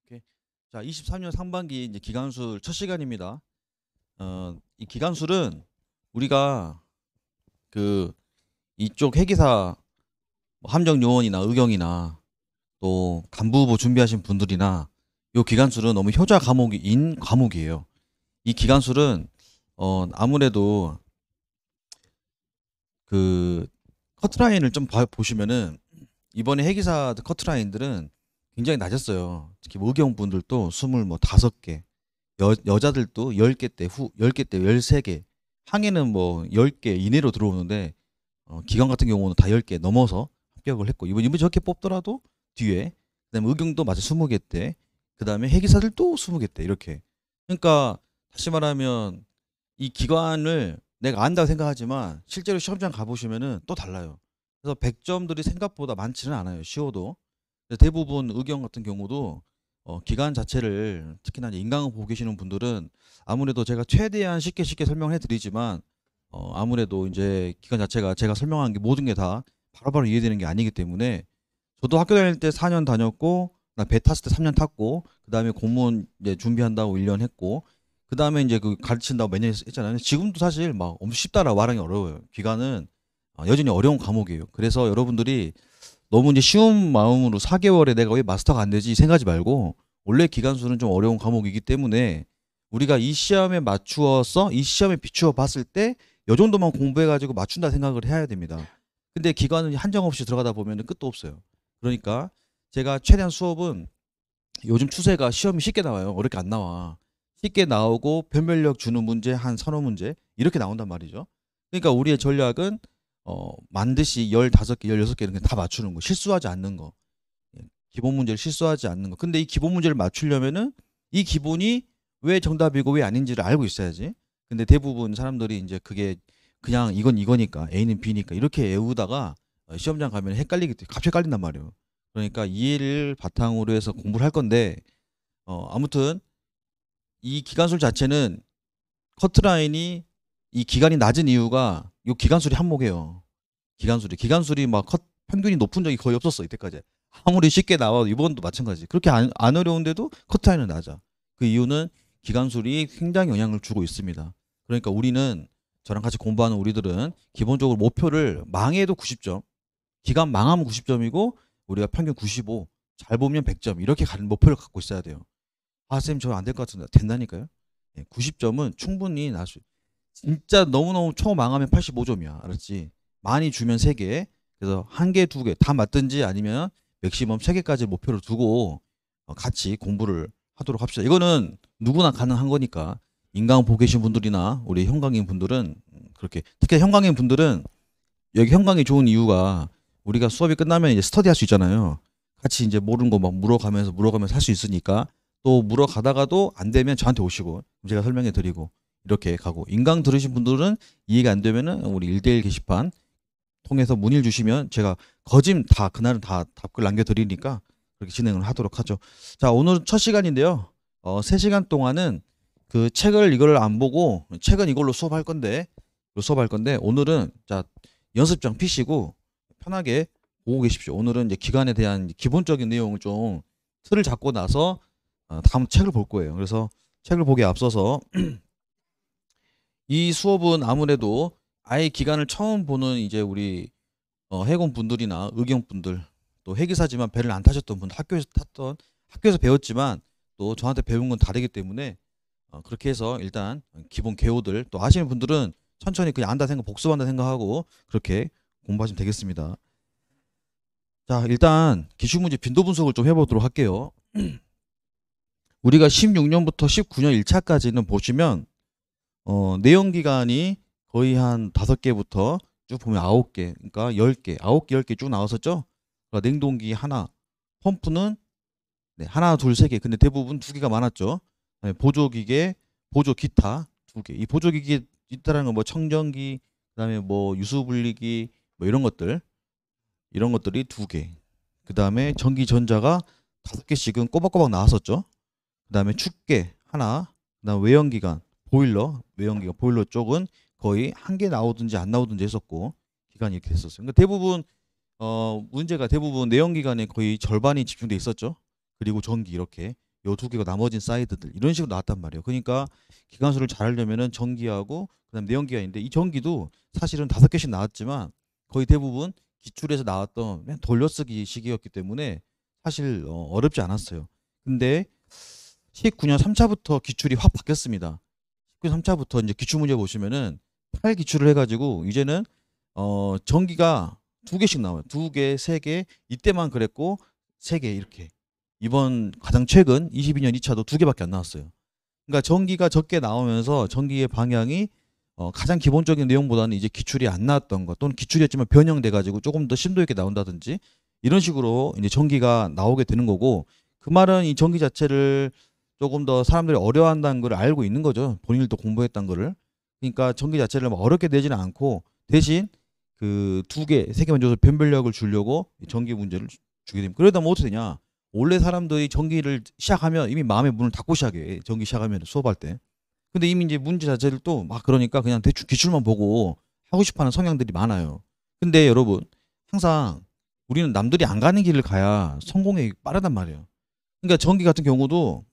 오케이. 자, 23년 상반기 이제 기간술 첫 시간입니다. 이 기간술은 우리가 그 이쪽 회계사 뭐 함정요원이나 의경이나 또 간부부 준비하신 분들이나 요 기간술은 너무 효자 과목인 과목이에요. 이 기간술은 아무래도 그 커트라인을 좀 보시면은 이번에 회계사 커트라인들은 굉장히 낮았어요. 특히 뭐 의경분들도 25개, 여자들도 10개 대 10개 대 13개, 항해는 뭐 10개 이내로 들어오는데 기관 같은 경우는 다 10개 넘어서 합격을 했고 이번 저렇게 뽑더라도 뒤에 그다음에 의경도 마치 20개 대 그다음에 회계사들도 20개 대 이렇게. 그러니까 다시 말하면 이 기관을 내가 안다고 생각하지만 실제로 시험장 가보시면은 또 달라요. 그래서 100점들이 생각보다 많지는 않아요. 쉬워도. 대부분 의경 같은 경우도 기간 자체를 특히나 이제 인강을 보고 계시는 분들은 아무래도 제가 최대한 쉽게 설명해 드리지만 아무래도 이제 기간 자체가 제가 설명한 게 모든 게 다 바로바로 이해되는 게 아니기 때문에 저도 학교 다닐 때 4년 다녔고 나 배 탔을 때 3년 탔고 그다음에 공무원 이제 준비한다고 1년 했고 그다음에 이제 그 가르친다고 몇 년 했잖아요. 지금도 사실 막 엄청 쉽다라고 말하기 어려워요. 기간은 여전히 어려운 과목이에요. 그래서 여러분들이 너무 이제 쉬운 마음으로 4개월에 내가 왜 마스터가 안 되지 생각하지 말고 원래 기간수는 좀 어려운 과목이기 때문에 우리가 이 시험에 맞추어서 이 시험에 비추어 봤을 때 요 정도만 공부해 가지고 맞춘다 생각을 해야 됩니다. 근데 기간은 한정없이 들어가다 보면 끝도 없어요. 그러니까 제가 최대한 수업은 요즘 추세가 시험이 쉽게 나와요. 어렵게 안 나와. 쉽게 나오고 변별력 주는 문제 한 서너 문제 이렇게 나온단 말이죠. 그러니까 우리의 전략은 만드시 15개, 16개는 다 맞추는 거. 실수하지 않는 거. 예, 기본 문제를 실수하지 않는 거. 근데 이 기본 문제를 맞추려면은 이 기본이 왜 정답이고 왜 아닌지를 알고 있어야지. 근데 대부분 사람들이 이제 그게 그냥 이건 이거니까 A는 B니까 이렇게 외우다가 시험장 가면 헷갈리기 때문에 갑자기 헷갈린단 말이에요. 그러니까 이해를 바탕으로 해서 공부를 할 건데 아무튼 이 기간술 자체는 커트라인이 이 기간이 낮은 이유가 요 기간술이 한몫해요. 기간술이 막 평균이 높은 적이 거의 없었어 이때까지. 아무리 쉽게 나와도 이번도 마찬가지. 그렇게 안 어려운데도 커트라인은 낮아. 그 이유는 기간술이 굉장히 영향을 주고 있습니다. 그러니까 우리는 저랑 같이 공부하는 우리들은 기본적으로 목표를 망해도 90점, 기간 망하면 90점이고 우리가 평균 95, 잘 보면 100점 이렇게 가는 목표를 갖고 있어야 돼요. 아, 쌤, 저 안 될 것 같은데. 된다니까요. 90점은 충분히 날 수, 진짜 너무너무 초망하면 85점이야. 알았지? 많이 주면 3개. 그래서 1개, 2개 다 맞든지 아니면 맥시멈 3개까지 목표를 두고 같이 공부를 하도록 합시다. 이거는 누구나 가능한 거니까. 인강 보고 계신 분들이나 우리 형광인 분들은 그렇게, 특히 형광인 분들은 여기 형광이 좋은 이유가 우리가 수업이 끝나면 이제 스터디 할 수 있잖아요. 같이 이제 모르는 거 막 물어가면서 할 수 있으니까 또 물어가다가도 안 되면 저한테 오시고 제가 설명해 드리고 이렇게 가고 인강 들으신 분들은 이해가 안 되면은 우리 1대1 게시판 통해서 문의를 주시면 제가 거짐 다 그날은 다 답글 남겨 드리니까 그렇게 진행을 하도록 하죠. 자, 오늘 첫 시간인데요. 3시간 동안은 그 책을 이걸 안 보고 책은 이걸로 수업할 건데 오늘은 자, 연습장 피시고 편하게 보고 계십시오. 오늘은 이제 기간에 대한 기본적인 내용을 좀 틀을 잡고 나서 다음 책을 볼 거예요. 그래서 책을 보기에 앞서서 이 수업은 아무래도 아예 기간을 처음 보는 이제 우리 해군 분들이나 의경 분들 또 회계사지만 배를 안 타셨던 분 학교에서 배웠지만 또 저한테 배운 건 다르기 때문에 그렇게 해서 일단 기본 개요들 또 아시는 분들은 천천히 그냥 안다 생각 복습한다 생각하고 그렇게 공부하시면 되겠습니다. 자, 일단 기출문제 빈도 분석을 좀 해보도록 할게요. 우리가 16년부터 19년 1차까지는 보시면 내용 기간이 거의 한 5개부터 쭉 보면 9개, 그러니까 10개, 9개, 10개 쭉 나왔었죠. 그러니까 냉동기 하나, 펌프는 네, 하나, 둘, 세 개. 근데 대부분 2개가 많았죠. 네, 보조기계, 보조 기타 2개. 이 보조기계 기타라는 건 뭐 청정기, 그다음에 뭐 유수분리기, 뭐 이런 것들이 2개. 그다음에 전기 전자가 5개씩은 꼬박꼬박 나왔었죠. 그다음에 축계 하나, 그다음 외연기관 외연기관 보일러 쪽은 거의 1개 나오든지 안 나오든지 했었고 기간이 이렇게 됐었어요. 그러니까 대부분 문제가 대부분 내연기관에 거의 절반이 집중돼 있었죠. 그리고 전기 이렇게 요 두 개가 나머진 사이드들 이런 식으로 나왔단 말이에요. 그러니까 기관수를 잘 하려면은 전기하고 그다음 내연기가 있는데 이 전기도 사실은 5개씩 나왔지만 거의 대부분 기출에서 나왔던 그냥 돌려쓰기 식이었기 때문에 사실 어렵지 않았어요. 근데 19년 3차부터 기출이 확 바뀌었습니다. 19년 3차부터 이제 기출 문제 보시면은 8기출을 해가지고 이제는 전기가 2개씩 나와요. 2개, 3개. 이때만 그랬고 3개 이렇게. 이번 가장 최근 22년 2차도 2개밖에 안 나왔어요. 그러니까 전기가 적게 나오면서 전기의 방향이 가장 기본적인 내용보다는 이제 기출이 안 나왔던 것 또는 기출이었지만 변형돼 가지고 조금 더 심도 있게 나온다든지 이런 식으로 이제 전기가 나오게 되는 거고 그 말은 이 전기 자체를 조금 더 사람들이 어려워한다는 걸 알고 있는 거죠. 본인들도 공부했던 거를. 그러니까 전기 자체를 막 어렵게 내지는 않고 대신 그 2개, 3개만 줘서 변별력을 주려고 전기 문제를 주게 됩니다. 그러다 뭐 어떻게 되냐? 원래 사람들이 전기를 시작하면 이미 마음의 문을 닫고 시작해. 전기 시작하면 수업할 때. 근데 이미 이제 문제 자체를 또 막 그러니까 그냥 대충 기출만 보고 하고 싶어하는 성향들이 많아요. 근데 여러분 항상 우리는 남들이 안 가는 길을 가야 성공이 빠르단 말이에요. 그러니까 전기 같은 경우도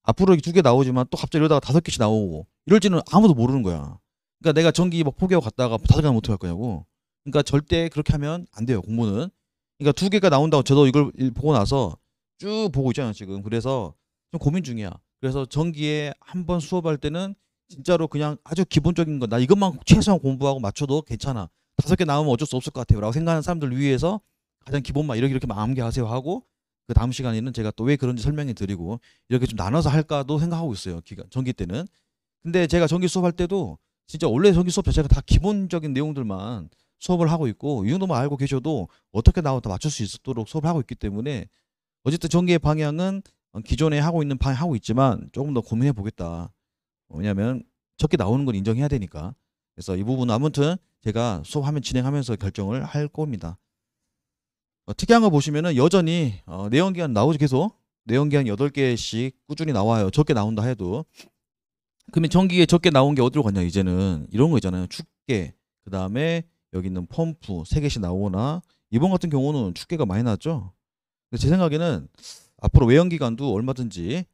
앞으로 2개 나오지만 또 갑자기 이러다가 5개씩 나오고 이럴지는 아무도 모르는 거야. 그러니까 내가 전기 막 포기하고 갔다가 5개나 못 할 거냐고. 그러니까 절대 그렇게 하면 안 돼요, 공부는. 그러니까 2개가 나온다고 저도 이걸 보고 나서 쭉 보고 있잖아요, 지금. 그래서 좀 고민 중이야. 그래서 전기에 한 번 수업할 때는 진짜로 그냥 아주 기본적인 거, 나 이것만 최소한 공부하고 맞춰도 괜찮아. 5개 나오면 어쩔 수 없을 것 같아요. 라고 생각하는 사람들 위해서 가장 기본만 이렇게 암기하세요 하고 그 다음 시간에는 제가 또 왜 그런지 설명해 드리고 이렇게 좀 나눠서 할까도 생각하고 있어요. 전기 때는. 근데 제가 전기 수업할 때도 진짜 원래 전기 수업 자체가 다 기본적인 내용들만 수업을 하고 있고 이 정도만 알고 계셔도 어떻게 나와도 맞출 수 있도록 수업을 하고 있기 때문에 어쨌든 전기의 방향은 기존에 하고 있는 방향 하고 있지만 조금 더 고민해 보겠다. 왜냐하면 적게 나오는 건 인정해야 되니까. 그래서 이 부분은 아무튼 제가 수업하면 진행하면서 결정을 할 겁니다. 특이한 거 보시면은 여전히 내연기관 나오죠. 계속 내연기관 8개씩 꾸준히 나와요. 적게 나온다 해도. 그러면 전기에 적게 나온 게 어디로 갔냐 이제는 이런 거 있잖아요. 축계 그 다음에 여기 있는 펌프 3개씩 나오거나 이번 같은 경우는 축계가 많이 나왔죠. 근데 제 생각에는 앞으로 외연기관도 얼마든지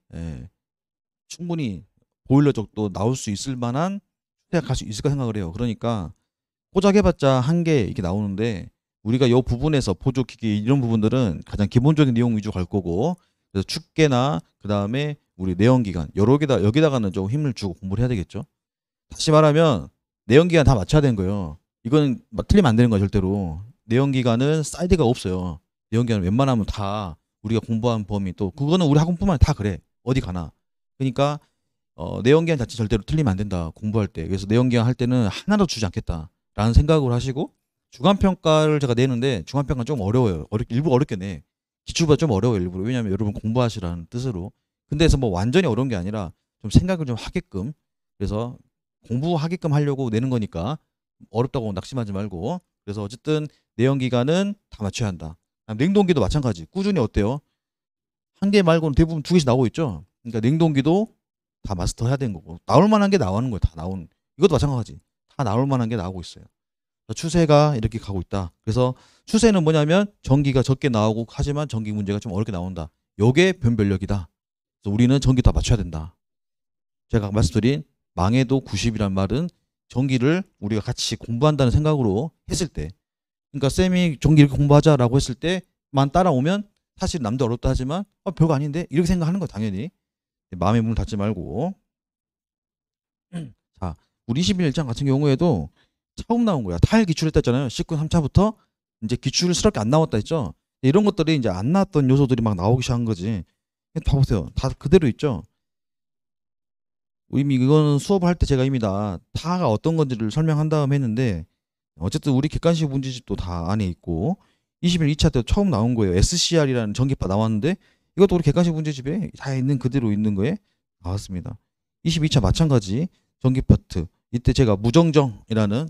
충분히 보일러 쪽도 나올 수 있을 만한 추세가 갈 수 있을까 생각을 해요. 그러니까 고작 해봤자 1개 이렇게 나오는데 우리가 이 부분에서 보조기기 이런 부분들은 가장 기본적인 내용 위주로 갈 거고 그래서 축계나 그 다음에 우리 내연기관 여기다가는 좀 힘을 주고 공부를 해야 되겠죠. 다시 말하면 내연기관 다 맞춰야 되는 거예요. 이건 틀리면 안 되는 거야 절대로. 내연기관은 사이드가 없어요. 내연기관은 웬만하면 다 우리가 공부한 범위 또 그거는 우리 학원뿐만 아니라 다 그래. 어디 가나. 그러니까 내연기관 자체 절대로 틀리면 안 된다. 공부할 때. 그래서 내연기관 할 때는 하나도 주지 않겠다라는 생각을 하시고 중간평가를 제가 내는데 중간평가는 좀 어려워요. 일부러 어렵게 내. 기출보다 좀 어려워요. 일부러. 왜냐하면 여러분 공부하시라는 뜻으로. 근데 그래서 뭐 완전히 어려운 게 아니라 좀 생각을 좀 하게끔 그래서 공부하게끔 하려고 내는 거니까 어렵다고 낙심하지 말고 그래서 어쨌든 내연기관은 다 맞춰야 한다. 냉동기도 마찬가지. 꾸준히 어때요? 1개 말고는 대부분 2개씩 나오고 있죠. 그러니까 냉동기도 다 마스터 해야 되는 거고 나올 만한 게 나오는 거예요. 다 나오는. 이것도 마찬가지. 다 나올 만한 게 나오고 있어요. 추세가 이렇게 가고 있다. 그래서 추세는 뭐냐면 전기가 적게 나오고 하지만 전기 문제가 좀 어렵게 나온다. 요게 변별력이다. 그래서 우리는 전기 다 맞춰야 된다. 제가 말씀드린 망해도 90이란 말은 전기를 우리가 같이 공부한다는 생각으로 했을 때 그러니까 쌤이 전기 이렇게 공부하자라고 했을 때만 따라오면 사실 남도 어렵다 하지만 별거 아닌데 이렇게 생각하는 거 당연히 마음의 문을 닫지 말고 자 우리 21장 같은 경우에도 처음 나온 거야. 타일 기출했다 했잖아요. 19년 3차부터 이제 기출스럽게 안 나왔다 했죠. 이런 것들이 이제 안 나왔던 요소들이 막 나오기 시작한 거지. 봐보세요. 다 그대로 있죠. 이미 이거는 수업을 할 때 제가 이미 다가 어떤 건지를 설명한 다음 했는데 어쨌든 우리 객관식 문제집도 다 안에 있고 21, 2차 때 처음 나온 거예요. SCR이라는 전기파 나왔는데 이것도 우리 객관식 문제집에 다 있는 그대로 있는 거에 나왔습니다. 22차 마찬가지 전기 파트 이때 제가 무정정이라는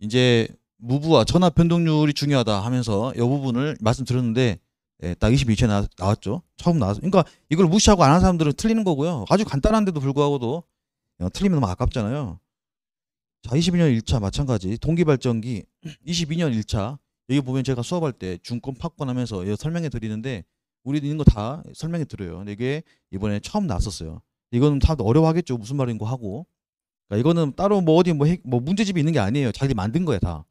이제 무브와 전압 변동률이 중요하다 하면서 이 부분을 말씀드렸는데 딱 22차 나왔죠. 처음 나왔어. 그러니까 이걸 무시하고 안 하는 사람들은 틀리는 거고요. 아주 간단한데도 불구하고도 틀리면 너무 아깝잖아요. 자, 22년 1차 마찬가지 동기발전기 22년 1차 여기 보면 제가 수업할 때 중권 팍권하면서 설명해 드리는데 우리도 있는 거 다 설명해 드려요. 근데 이게 이번에 처음 나왔었어요. 이거는 다 어려워하겠죠. 무슨 말인 거 하고. 그러니까 이거는 따로 뭐 어디 뭐 문제집이 있는 게 아니에요. 자기들이 만든 거야 다.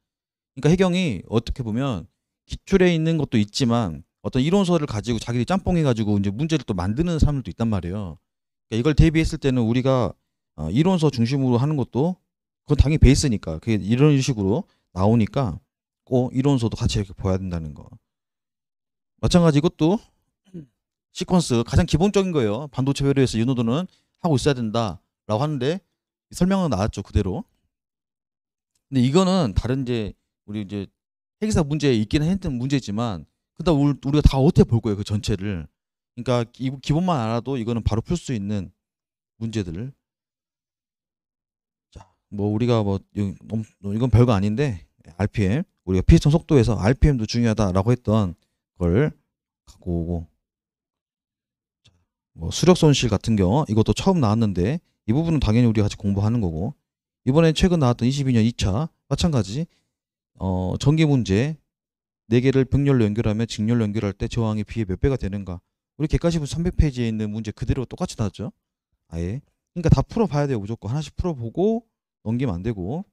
그러니까 해경이 어떻게 보면 기출에 있는 것도 있지만 어떤 이론서를 가지고 자기들이 짬뽕해 가지고 이제 문제를 또 만드는 사람들도 있단 말이에요. 그러니까 이걸 대비했을 때는 우리가 이론서 중심으로 하는 것도 그건 당연히 베이스니까 그게 이런 식으로 나오니까 꼭 이론서도 같이 이렇게 봐야 된다는 거. 마찬가지 이것도 시퀀스 가장 기본적인 거예요. 반도체 회로에서 이 노드는 하고 있어야 된다라고 하는데 설명은 나왔죠 그대로. 근데 이거는 다른 이제 우리 이제 회계사 문제에 있기는 했던 문제지만 그다 우리가 다 어떻게 볼 거예요 그 전체를. 그러니까 기본만 알아도 이거는 바로 풀 수 있는 문제들. 자, 뭐 우리가 뭐 이건 별거 아닌데 RPM 우리가 피스톤 속도에서 RPM도 중요하다라고 했던 걸 갖고 오고 뭐 수력 손실 같은 경우 이것도 처음 나왔는데 이 부분은 당연히 우리가 같이 공부하는 거고 이번에 최근 나왔던 22년 2차 마찬가지 전기 문제 4개를 병렬로 연결하면 직렬로 연결할 때 저항이 B의 몇 배가 되는가 우리 객관식분 300페이지에 있는 문제 그대로 똑같이 나왔죠. 아예 그러니까 다 풀어봐야 돼요. 무조건 하나씩 풀어보고 넘기면 안 되고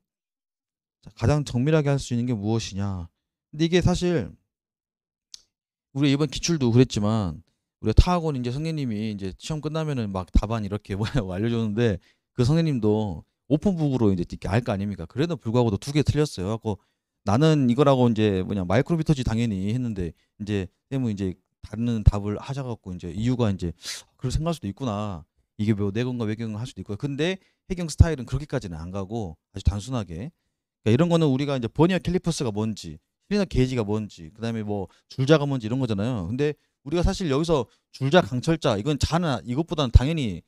자, 가장 정밀하게 할 수 있는 게 무엇이냐. 근데 이게 사실 우리 이번 기출도 그랬지만 우리가 타학원 이제 선생님이 이제 시험 끝나면은 막 답안 이렇게 뭐 알려줬는데 그 선생님도 오픈북으로 이제 이렇게 알 거 아닙니까? 그래도 불구하고도 2개 틀렸어요. 그래갖고 나는 이거라고 이제 뭐냐 마이크로비터지 당연히 했는데 이제 쌤은 이제 다른 답을 하셔갖고 이제 이유가 이제 그렇게 생각할 수도 있구나. 이게 뭐 내건가 외경인가 할 수도 있고. 근데 해경 스타일은 그렇게까지는 안 가고 아주 단순하게. 그러니까 이런 거는 우리가 이제 버니어 캘리퍼스가 뭔지, 실리너 게이지가 뭔지, 그다음에 뭐 줄자가 뭔지 이런 거잖아요. 근데 우리가 사실 여기서 줄자, 강철자 이건 자나 이것보다는 당연히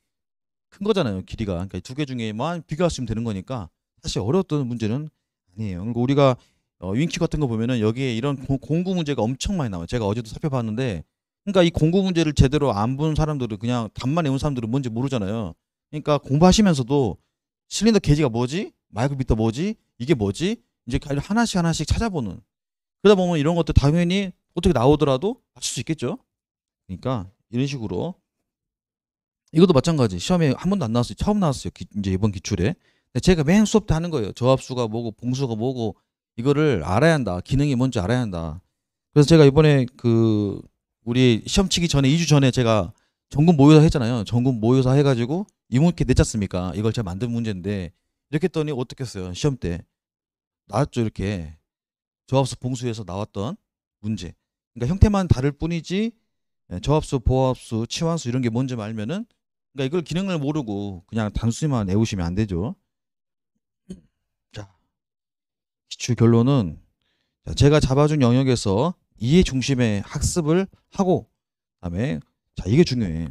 큰 거잖아요. 길이가. 그러니까 2개 중에만 비교하시면 되는 거니까 사실 어려웠던 문제는 아니에요. 그리고 우리가 윙키 같은 거 보면은 여기에 이런 공구 문제가 엄청 많이 나와요. 제가 어제도 살펴봤는데 그러니까 이 공구 문제를 제대로 안 본 사람들은 그냥 답만 외운 사람들은 뭔지 모르잖아요. 그러니까 공부하시면서도 실린더 게이지가 뭐지? 마이크로미터 뭐지? 이게 뭐지? 이제 하나씩 하나씩 찾아보는. 그러다 보면 이런 것도 당연히 어떻게 나오더라도 맞출 수 있겠죠. 그러니까 이런 식으로 이것도 마찬가지. 시험에 한 번도 안 나왔어요. 처음 나왔어요. 이제 이번 기출에. 근데 제가 맨 수업 때 하는 거예요. 저합수가 뭐고 봉수가 뭐고 이거를 알아야 한다. 기능이 뭔지 알아야 한다. 그래서 제가 이번에 그 우리 시험 치기 전에 2주 전에 제가 전국 모의고사 했잖아요. 전국 모의고사 해가지고 이문캐 냈지 않습니까? 이걸 제가 만든 문제인데 이렇게 했더니 어떻게 했어요? 시험 때 나왔죠. 이렇게 저합수 봉수에서 나왔던 문제. 그러니까 형태만 다를 뿐이지 저합수, 보합수, 치환수 이런 게 뭔지 알면은 그러니까 이걸 기능을 모르고 그냥 단수만 외우시면 안 되죠. 자, 기출 결론은 제가 잡아준 영역에서 이해 중심의 학습을 하고 그다음에 자 이게 중요해.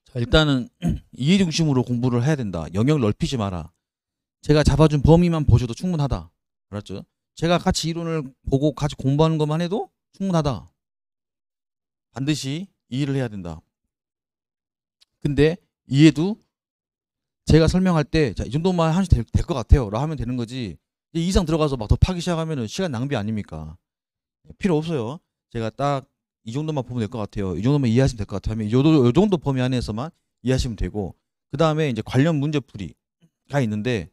자, 일단은 이해 중심으로 공부를 해야 된다. 영역을 넓히지 마라. 제가 잡아준 범위만 보셔도 충분하다. 알았죠? 제가 같이 이론을 보고 같이 공부하는 것만 해도 충분하다. 반드시 이해를 해야 된다. 근데 이해도 제가 설명할 때 이 정도만 하시면 될 것 같아요 라고 하면 되는 거지 이 이상 들어가서 막 더 파기 시작하면 시간 낭비 아닙니까? 필요 없어요. 제가 딱 이 정도만 보면 될 것 같아요. 이 정도만 이해하시면 될 것 같아요. 하면 요 정도 범위 안에서만 이해하시면 되고 그 다음에 이제 관련 문제풀이가 있는데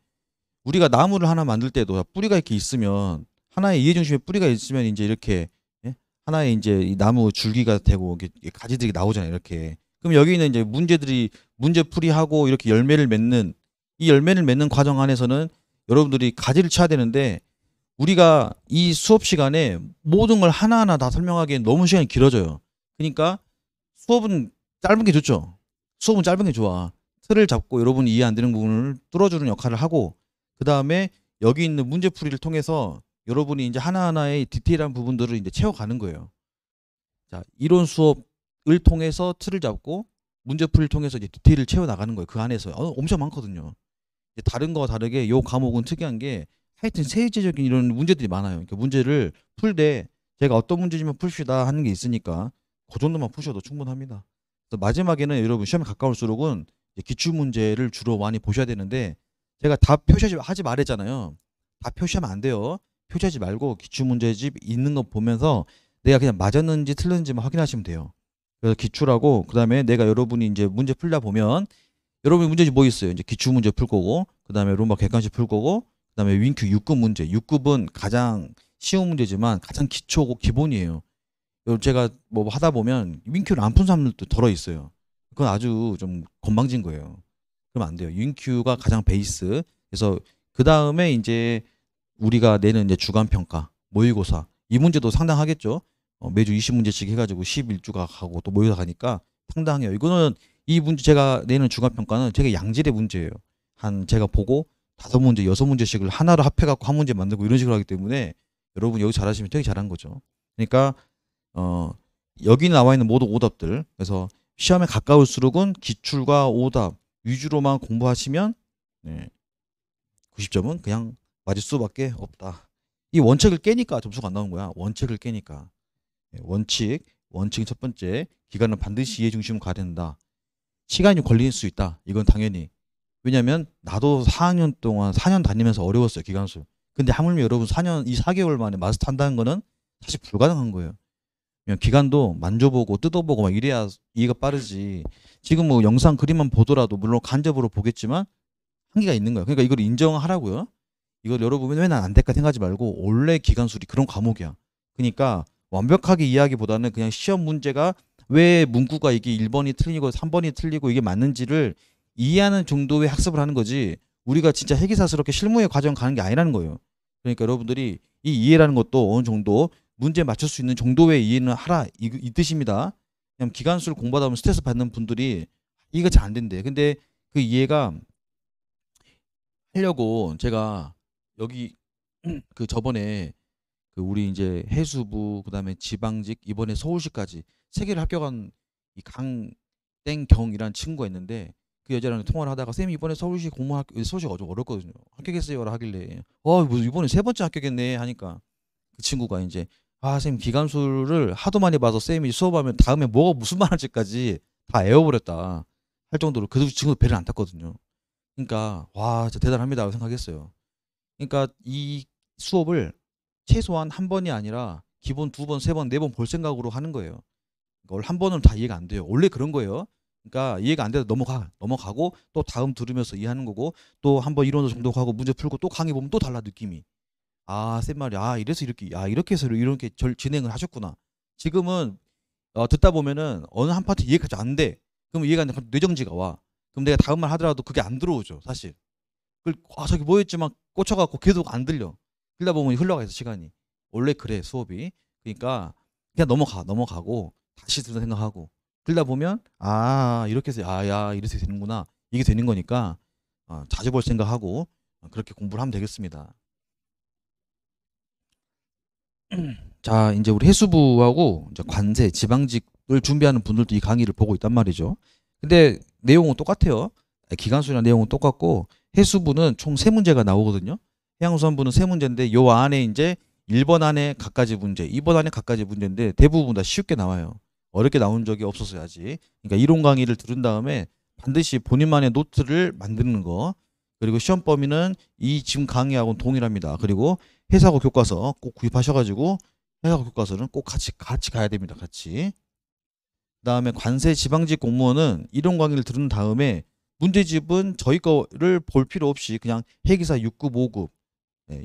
우리가 나무를 하나 만들 때도 뿌리가 이렇게 있으면 하나의 이해 중심의 뿌리가 있으면 이제 이렇게 예? 하나의 이제 이 나무 줄기가 되고 가지들이 나오잖아요. 이렇게. 그럼 여기 있는 이제 문제풀이하고 이렇게 열매를 맺는 이 열매를 맺는 과정 안에서는 여러분들이 가지를 쳐야 되는데 우리가 이 수업 시간에 모든 걸 하나하나 다 설명하기엔 너무 시간이 길어져요. 그러니까 수업은 짧은 게 좋죠. 수업은 짧은 게 좋아. 틀을 잡고 여러분이 이해 안 되는 부분을 뚫어주는 역할을 하고 그 다음에 여기 있는 문제풀이를 통해서 여러분이 이제 하나하나의 디테일한 부분들을 이제 채워가는 거예요. 자, 이론 수업을 통해서 틀을 잡고 문제풀이를 통해서 이제 디테일을 채워나가는 거예요. 그 안에서 엄청 많거든요. 다른 거와 다르게 이 과목은 특이한 게 하여튼 세제적인 이런 문제들이 많아요. 그러니까 문제를 풀 때 제가 어떤 문제지만 푸시다 하는 게 있으니까 그 정도만 푸셔도 충분합니다. 그래서 마지막에는 여러분 시험에 가까울수록은 기출 문제를 주로 많이 보셔야 되는데 제가 다 표시하지 말했잖아요. 다 표시하면 안 돼요. 표시하지 말고 기출 문제집 있는 거 보면서 내가 그냥 맞았는지 틀렸는지만 확인하시면 돼요. 그래서 기출하고 그다음에 내가 여러분이 이제 문제 풀다 보면 여러분이 문제지 뭐 있어요? 이제 기출 문제 풀 거고 그다음에 롬바 객관식 풀 거고 그다음에 윙큐 6급 문제. 6급은 가장 쉬운 문제지만 가장 기초고 기본이에요. 제가 뭐 하다 보면 윙큐를 안 푼 사람들도 덜어 있어요. 그건 아주 좀 건방진 거예요. 그러면 안 돼요. 윙큐가 가장 베이스. 그래서 그 다음에 이제 우리가 내는 이제 주간 평가, 모의고사 이 문제도 상당하겠죠. 매주 20문제씩 해가지고 11주가 가고 또 모의고사 가니까 상당해요. 이거는 이 문제 제가 내는 주간 평가는 되게 양질의 문제예요. 한 제가 보고 5문제, 6문제씩을 하나로 합해갖고 한 문제 만들고 이런 식으로 하기 때문에 여러분 여기 잘하시면 되게 잘한 거죠. 그러니까 여기 나와 있는 모든 오답들 그래서 시험에 가까울수록은 기출과 오답 위주로만 공부하시면 90점은 그냥 맞을 수밖에 없다. 이 원칙을 깨니까 점수가 안 나오는 거야. 원칙을 깨니까. 원칙 첫 번째 기간은 반드시 이해 중심으로 가야 된다. 시간이 걸릴 수 있다. 이건 당연히. 왜냐면 나도 4학년 동안 4년 다니면서 어려웠어요. 기간수. 근데 하물며 여러분 4년 이 4개월 만에 마스터 한다는 거는 사실 불가능한 거예요. 기간도 만져보고 뜯어보고 막 이래야 이해가 빠르지. 지금 뭐 영상 그림만 보더라도 물론 간접으로 보겠지만 한계가 있는 거야. 그러니까 이걸 인정하라고요. 이걸 여러분 왜 난 안 될까 생각하지 말고 원래 기간술이 그런 과목이야. 그러니까 완벽하게 이해하기보다는 그냥 시험 문제가 왜 문구가 이게 1번이 틀리고 3번이 틀리고 이게 맞는지를 이해하는 정도의 학습을 하는 거지 우리가 진짜 해기사스럽게 실무의 과정 가는 게 아니라는 거예요. 그러니까 여러분들이 이 이해라는 것도 어느 정도 문제 맞출 수 있는 정도의 이해는 하라 이 뜻입니다. 그냥 기간수를 공부하다 보면 스트레스 받는 분들이 이해가 잘 안 된대. 근데 그 이해가 하려고 제가 여기 그 저번에 그 우리 이제 해수부 그다음에 지방직 이번에 서울시까지 세 개를 합격한 이 강땡경이라는 친구가 있는데 그 여자랑 통화를 하다가 쌤이 이번에 서울시 공무원 서울시가 좀 어렵거든요. 합격했어요라 하길래 뭐 이번에 3번째 합격했네 하니까 그 친구가 이제 쌤 기간수를 하도 많이 봐서 쌤이 수업하면 다음에 뭐가 무슨 말 할지까지 다 외워버렸다 할 정도로 그 친구도 배를 안 탔거든요. 그러니까 와 진짜 대단합니다라고 생각했어요. 그러니까 이 수업을 최소한 한 번이 아니라 기본 2번, 3번, 4번 볼 생각으로 하는 거예요. 그러니까 한 번은 다 이해가 안 돼요. 원래 그런 거예요. 그러니까 이해가 안 돼도 넘어가고 또 다음 들으면서 이해하는 거고 또 한 번 이론도 정독하고 문제 풀고 또 강의 보면 또 달라 느낌이. 쌤 말이 이래서 이렇게 해서 이렇게 진행을 하셨구나. 지금은 듣다 보면은 어느 한 파트 이해가 안 돼. 그럼 이해가 안 돼. 뇌정지가 와. 그럼 내가 다음 말 하더라도 그게 안 들어오죠, 사실. 저기 뭐였지만 꽂혀갖고 계속 안 들려. 그러다 보면 흘러가 있어 시간이. 원래 그래 수업이. 그러니까 그냥 넘어가고 다시 듣는 생각하고. 그러다 보면 이렇게 해서 이래서 되는구나. 이게 되는 거니까 자주 볼 생각하고 그렇게 공부를 하면 되겠습니다. 자 이제 우리 해수부하고 이제 관세, 지방직을 준비하는 분들도 이 강의를 보고 있단 말이죠. 근데 내용은 똑같아요. 기간수나 내용은 똑같고 해수부는 총 3문제가 나오거든요. 해양수산부는 3문제인데 요 안에 이제 1번 안에 각가지 문제, 2번 안에 각가지 문제인데 대부분 다 쉽게 나와요. 어렵게 나온 적이 없었어요 아직. 그러니까 이론 강의를 들은 다음에 반드시 본인만의 노트를 만드는 거. 그리고 시험 범위는 이 지금 강의하고는 동일합니다. 그리고 해사고 교과서 꼭 구입하셔가지고 해사고 교과서는 꼭 같이 가야 됩니다. 같이. 그다음에 관세 지방직 공무원은 이론 강의를 들은 다음에 문제집은 저희 거를 볼 필요 없이 그냥 해기사 6급, 5급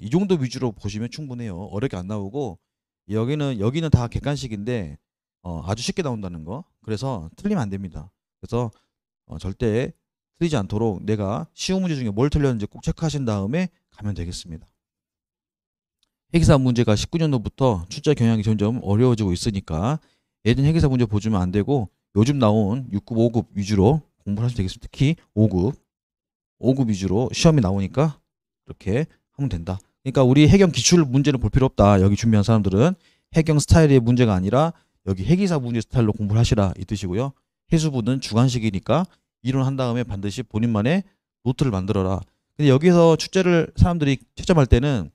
이 정도 위주로 보시면 충분해요. 어렵게 안 나오고 여기는 다 객관식인데 아주 쉽게 나온다는 거. 그래서 틀리면 안 됩니다. 그래서 절대 틀리지 않도록 내가 쉬운 문제 중에 뭘 틀렸는지 꼭 체크하신 다음에 가면 되겠습니다. 해기사 문제가 19년도부터 출제 경향이 점점 어려워지고 있으니까 예전 해기사 문제 보시면 안 되고 요즘 나온 6급, 5급 위주로 공부를 하시면 되겠습니다. 특히 5급 위주로 시험이 나오니까 이렇게 하면 된다. 그러니까 우리 해경 기출 문제는 볼 필요 없다. 여기 준비한 사람들은 해경 스타일의 문제가 아니라 여기 해기사 문제 스타일로 공부를 하시라 이 뜻이고요. 해수부는 주관식이니까 이론한 다음에 반드시 본인만의 노트를 만들어라. 근데 여기서 출제를 사람들이 채점할 때는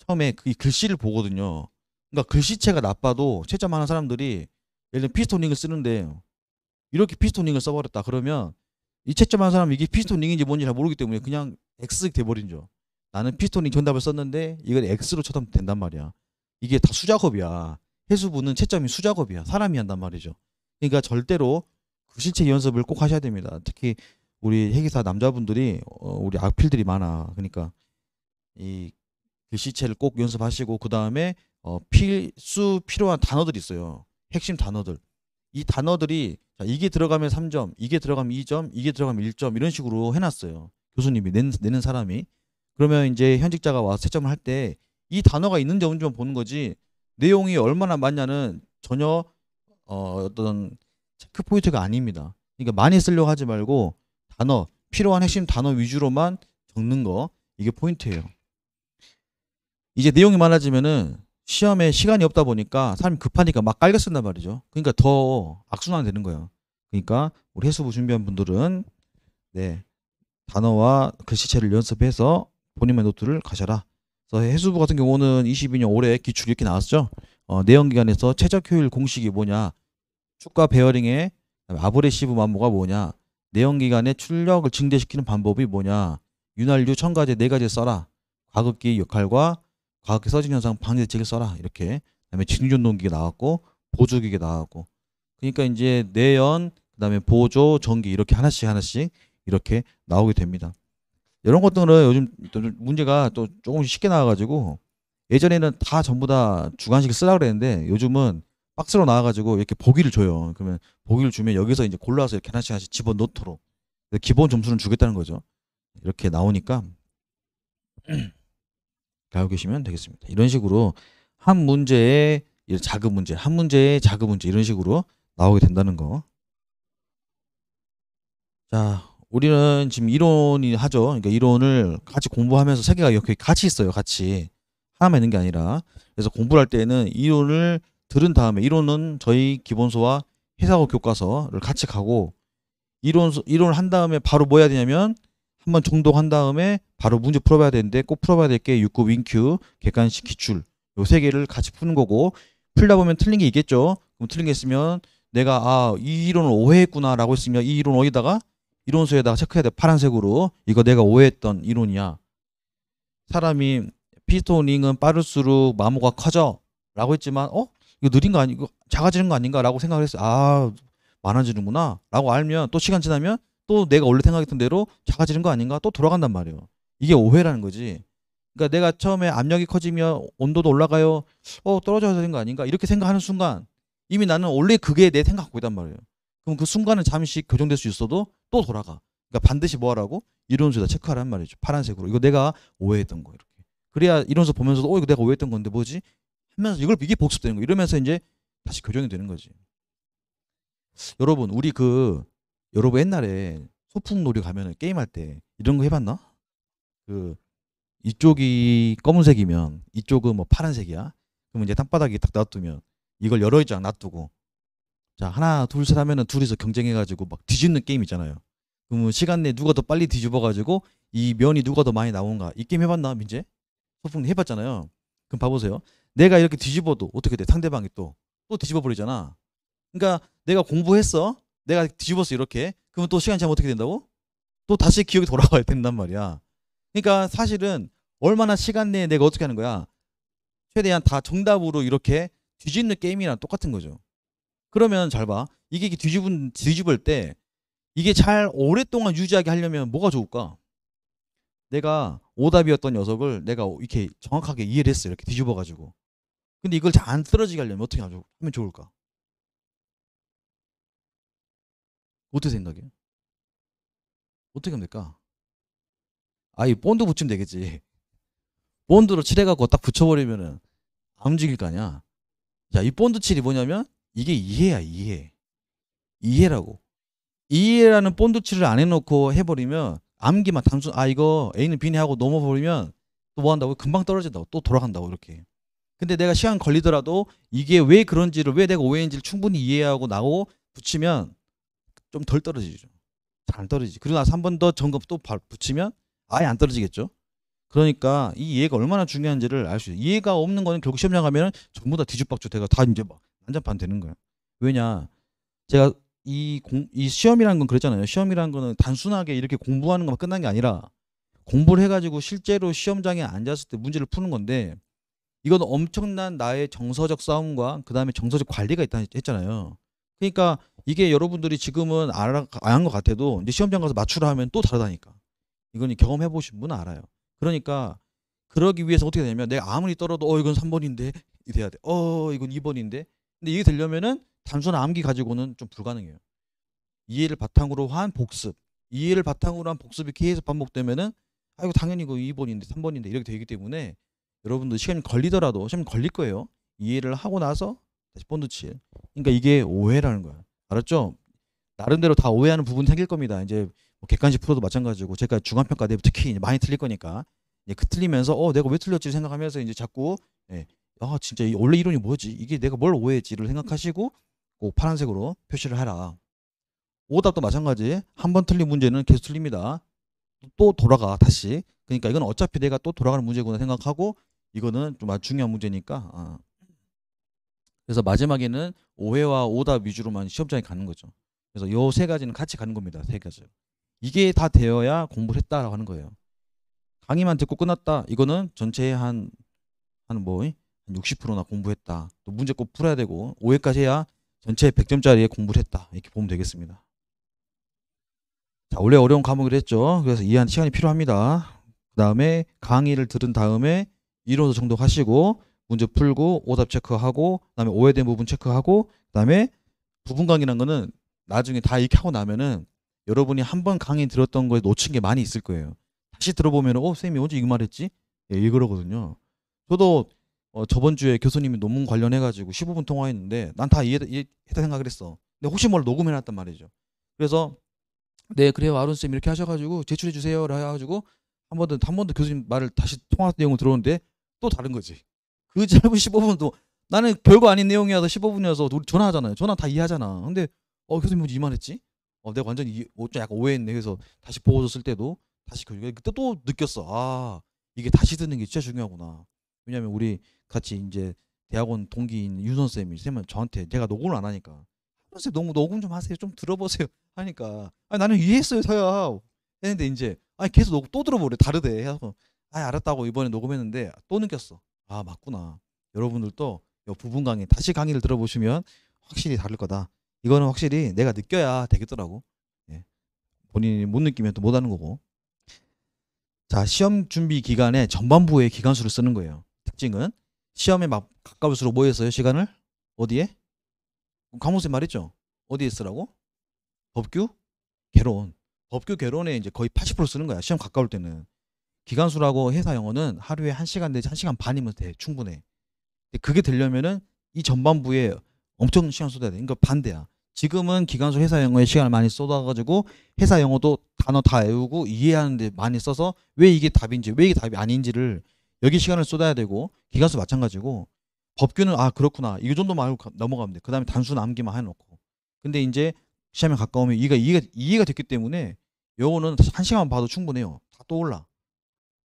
처음에 그 글씨를 보거든요. 그러니까 글씨체가 나빠도 채점하는 사람들이 예를 들면 피스토닝을 쓰는데 이렇게 피스토닝을 써버렸다 그러면 이 채점하는 사람이 이게 피스토닝인지 뭔지 잘 모르기 때문에 그냥 X 돼버린죠. 나는 피스토닝 정답을 썼는데 이걸 X로 쳐도 된단 말이야. 이게 다 수작업이야. 해수부는 채점이 수작업이야. 사람이 한단 말이죠. 그러니까 절대로 글씨체 연습을 꼭 하셔야 됩니다. 특히 우리 회계사 남자분들이 우리 악필들이 많아. 그러니까 이 글씨체를 꼭 연습하시고 그 다음에 필요한 단어들이 있어요. 핵심 단어들. 이 단어들이 자, 이게 들어가면 3점, 이게 들어가면 2점, 이게 들어가면 1점 이런 식으로 해놨어요. 교수님이 내는 사람이. 그러면 이제 현직자가 와서 채점을 할 때 이 단어가 있는지 없는지만 보는 거지 내용이 얼마나 많냐는 전혀 어떤 체크 포인트가 아닙니다. 그러니까 많이 쓰려고 하지 말고 단어, 필요한 핵심 단어 위주로만 적는 거 이게 포인트예요. 이제 내용이 많아지면은 시험에 시간이 없다 보니까 사람이 급하니까 막 깔겨 쓴단 말이죠. 그러니까 더 악순환이 되는 거예요. 그러니까 우리 해수부 준비한 분들은 네, 단어와 글씨체를 연습해서 본인의 노트를 가셔라. 그래서 해수부 같은 경우는 22년 올해 기출이 이렇게 나왔죠. 내연기관에서 최적 효율 공식이 뭐냐, 축과 베어링의 아브레시브 만모가 뭐냐, 내연기관의 출력을 증대시키는 방법이 뭐냐, 윤활유 첨가제 4가지 써라, 과극기 역할과 과학기 서진 현상 방지 대책을 써라. 이렇게. 그다음에 진균동기가 나왔고 보조기가 나왔고. 그러니까 이제 내연, 그다음에 보조, 전기 이렇게 하나씩 이렇게 나오게 됩니다. 이런 것들은 요즘 또 문제가 또 조금씩 쉽게 나와가지고 예전에는 다 전부 다 주관식 쓰라 그랬는데 요즘은 박스로 나와가지고 이렇게 보기를 줘요. 그러면 보기를 주면 여기서 이제 골라서 이렇게 하나씩 집어넣도록 기본 점수는 주겠다는 거죠. 이렇게 나오니까 알고 계시면 되겠습니다. 이런 식으로 한 문제에 작은 문제, 한 문제에 작은 문제 이런 식으로 나오게 된다는 거. 자, 우리는 지금 이론이 하죠. 그러니까 이론을 같이 공부하면서 세 개가 이렇게 같이 있어요. 같이 하나만 있는 게 아니라. 그래서 공부를 할 때는 이론을 들은 다음에 이론은 저희 기본서와 해석어 교과서를 같이 가고 이론을 한 다음에 바로 뭐 해야 되냐면 한번 정독한 다음에 바로 문제 풀어봐야 되는데 꼭 풀어봐야 될 게 6급 윙큐, 객관식 기출 요 세 개를 같이 푸는 거고 풀다 보면 틀린 게 있겠죠. 그럼 틀린 게 있으면 내가 이 이론을 오해했구나 라고 했으면 이 이론 어디다가 이론서에다가 체크해야 돼. 파란색으로 이거 내가 오해했던 이론이야. 사람이 피스톤링은 빠를수록 마모가 커져 라고 했지만 이거 느린 거 아니고 작아지는 거 아닌가 라고 생각을 했어. 많아지는구나 라고 알면 또 시간 지나면 또 내가 원래 생각했던 대로 작아지는 거 아닌가 또 돌아간단 말이에요. 이게 오해라는 거지. 그러니까 내가 처음에 압력이 커지면 온도도 올라가요. 떨어져야 되는 거 아닌가 이렇게 생각하는 순간 이미 나는 원래 그게 내 생각하고 있단 말이에요. 그럼 그 순간은 잠시 교정될 수 있어도 또 돌아가. 그러니까 반드시 뭐 하라고? 이론서에다 체크하란 말이죠. 파란색으로. 이거 내가 오해했던 거 이렇게. 그래야 이론서 보면서도 이거 내가 오해했던 건데 뭐지? 하면서 이게 복습되는 거. 이러면서 이제 다시 교정이 되는 거지. 여러분 우리 여러분 옛날에 소풍놀이 가면 게임할 때 이런 거 해봤나? 이쪽이 검은색이면 이쪽은 뭐 파란색이야. 그러면 이제 땅바닥에 딱 놔두면 이걸 여러 장 놔두고 자 하나 둘 셋 하면은 둘이서 경쟁해가지고 막 뒤집는 게임 있잖아요. 그러면 시간 내에 누가 더 빨리 뒤집어가지고 이 면이 누가 더 많이 나오는가 이 게임 해봤나 민재? 소풍 해봤잖아요. 그럼 봐보세요. 내가 이렇게 뒤집어도 어떻게 돼? 상대방이 또 뒤집어 버리잖아. 그러니까 내가 공부했어. 내가 뒤집었어 이렇게. 그러면 또 시간 지나면 어떻게 된다고? 또 다시 기억이 돌아가야 된단 말이야. 그러니까 사실은 얼마나 시간 내에 내가 어떻게 하는 거야? 최대한 다 정답으로 이렇게 뒤집는 게임이랑 똑같은 거죠. 그러면 잘 봐. 이게 뒤집을 때 이게 잘 오랫동안 유지하게 하려면 뭐가 좋을까? 내가 오답이었던 녀석을 내가 이렇게 정확하게 이해를 했어요. 이렇게 뒤집어가지고. 근데 이걸 잘 안 떨어지게 하려면 어떻게 하면 좋을까? 어떻게 생각해? 어떻게 하면 될까? 이 본드 붙이면 되겠지. 본드로 칠해갖고 딱 붙여버리면은 안 움직일 거 아니야. 자, 이 본드 칠이 뭐냐면 이게 이해야, 이해. 이해라고. 이해라는 본드 칠을 안 해놓고 해버리면 암기만 단순 이거 A는 B네 하고 넘어버리면 또 뭐 한다고? 금방 떨어진다고. 또 돌아간다고 이렇게. 근데 내가 시간 걸리더라도 이게 왜 그런지를 왜 내가 오해인지를 충분히 이해하고 나고 붙이면 좀 덜 떨어지죠. 잘 안 떨어지지. 그리고 나서 한 번 더 점검 또 붙이면 아예 안 떨어지겠죠. 그러니까 이 이해가 얼마나 중요한지를 알 수 있어요. 이해가 없는 거는 결국 시험장 가면 전부 다 뒤죽박죽 돼가 다 이제 막 난장판 되는 거야. 왜냐? 제가 이 시험이라는 건 그랬잖아요. 시험이라는 거는 단순하게 이렇게 공부하는 것만 끝난 게 아니라 공부를 해가지고 실제로 시험장에 앉았을 때 문제를 푸는 건데 이건 엄청난 나의 정서적 싸움과 그다음에 정서적 관리가 있다 했잖아요. 그러니까 이게 여러분들이 지금은 안 한 것 같아도 이제 시험장 가서 맞추라 하면 또 다르다니까. 이건 경험해 보신 분은 알아요. 그러니까 그러기 위해서 어떻게 되냐면 내가 아무리 떨어도 이건 3번인데 이 돼야 돼. 이건 2번인데. 근데 이게 되려면은 단순한 암기 가지고는 좀 불가능해요. 이해를 바탕으로 한 복습. 이해를 바탕으로 한 복습이 계속 반복되면은 이거 당연히 이거 2번인데 3번인데 이렇게 되기 때문에 여러분들 시간이 걸리더라도 시간이 걸릴 거예요. 이해를 하고 나서 다시 본드 칠. 그러니까 이게 오해라는 거야. 알았죠? 나름대로 다 오해하는 부분이 생길 겁니다. 이제 뭐 객관식 풀어도 마찬가지고 제가 중간평가 때 특히 이제 많이 틀릴 거니까 이제 그 틀리면서 내가 왜 틀렸지 생각하면서 이제 자꾸 진짜 원래 이론이 뭐지? 이게 내가 뭘 오해했지를 생각하시고 꼭 파란색으로 표시를 해라. 오답도 마찬가지. 한 번 틀린 문제는 계속 틀립니다. 또 돌아가 다시. 그러니까 이건 어차피 내가 또 돌아가는 문제구나 생각하고 이거는 좀 아주 중요한 문제니까. 그래서 마지막에는 오해와 오답 위주로만 시험장에 가는 거죠. 그래서 요 세 가지는 같이 가는 겁니다. 세 가지. 이게 다 되어야 공부를 했다라고 하는 거예요. 강의만 듣고 끝났다. 이거는 전체의 한 60%나 공부했다. 또 문제 꼭 풀어야 되고 오해까지 해야 전체 100점짜리에 공부를 했다. 이렇게 보면 되겠습니다. 자, 원래 어려운 과목을 했죠. 그래서 이해하는 시간이 필요합니다. 그 다음에 강의를 들은 다음에 이론도 정독하시고 문제 풀고 오답 체크하고 그 다음에 오해된 부분 체크하고 그 다음에 부분 강의라는 거는 나중에 다 이렇게 하고 나면은 여러분이 한 번 강의 들었던 거에 놓친 게 많이 있을 거예요. 다시 들어보면 선생님이 언제 이거 말했지? 이거거든요. 저도 저번 주에 교수님이 논문 관련해가지고 15분 통화했는데 난 다 이해했다 생각을 했어. 근데 혹시 몰라 녹음해놨단 말이죠. 그래서 네 그래요 아론쌤 이렇게 하셔가지고 제출해 주세요 해가지고 한 번 더 교수님 말을 다시 통화 내용을 들었는데 또 다른 거지. 그 짧은 15분도 나는 별거 아닌 내용이어서 15분이어서 우리 전화하잖아요. 전화 다 이해하잖아. 근데 교수님 뭐지 이 말했지? 내가 완전히 좀 약간 오해했네. 그래서 다시 보고서 쓸 때도 다시 그때 또 느꼈어. 이게 다시 듣는 게 진짜 중요하구나. 왜냐면 우리 같이 이제 대학원 동기인 윤선 쌤이 저한테 제가 녹음을 안 하니까 선생님 너무 녹음 좀 하세요. 좀 들어보세요. 하니까 나는 이해했어요. 서야 했는데 이제 계속 또 들어보래. 다르대. 해서 알았다고 이번에 녹음했는데 또 느꼈어. 맞구나. 여러분들도 부분 강의 다시 강의를 들어보시면 확실히 다를 거다. 이거는 확실히 내가 느껴야 되겠더라고. 본인이 못 느끼면 또 못하는 거고. 자, 시험 준비 기간에 전반부에 기간수를 쓰는 거예요. 특징은 시험에 막 가까울수록 뭐 했어요? 시간을? 어디에? 강문쌤 말했죠? 어디에 쓰라고? 법규? 개론. 법규 개론에 이제 거의 80% 쓰는 거야. 시험 가까울 때는. 기간수라고 회사 영어는 하루에 1시간 내지 1시간 반이면 돼. 충분해. 근데 그게 되려면은 이 전반부에 엄청 시간 쏟아야 돼. 그러니까 반대야. 지금은 기간수 회사 영어에 시간을 많이 쏟아가지고 회사 영어도 단어 다 외우고 이해하는데 많이 써서 왜 이게 답인지 왜 이게 답이 아닌지를 여기 시간을 쏟아야 되고 기간수 마찬가지고 법규는 그렇구나 이 정도만 알고 넘어가면 돼. 그 다음에 단순 암기만 해놓고. 근데 이제 시험에 가까우면 이해가 됐기 때문에 영어는 1시간만 봐도 충분해요. 다 떠올라.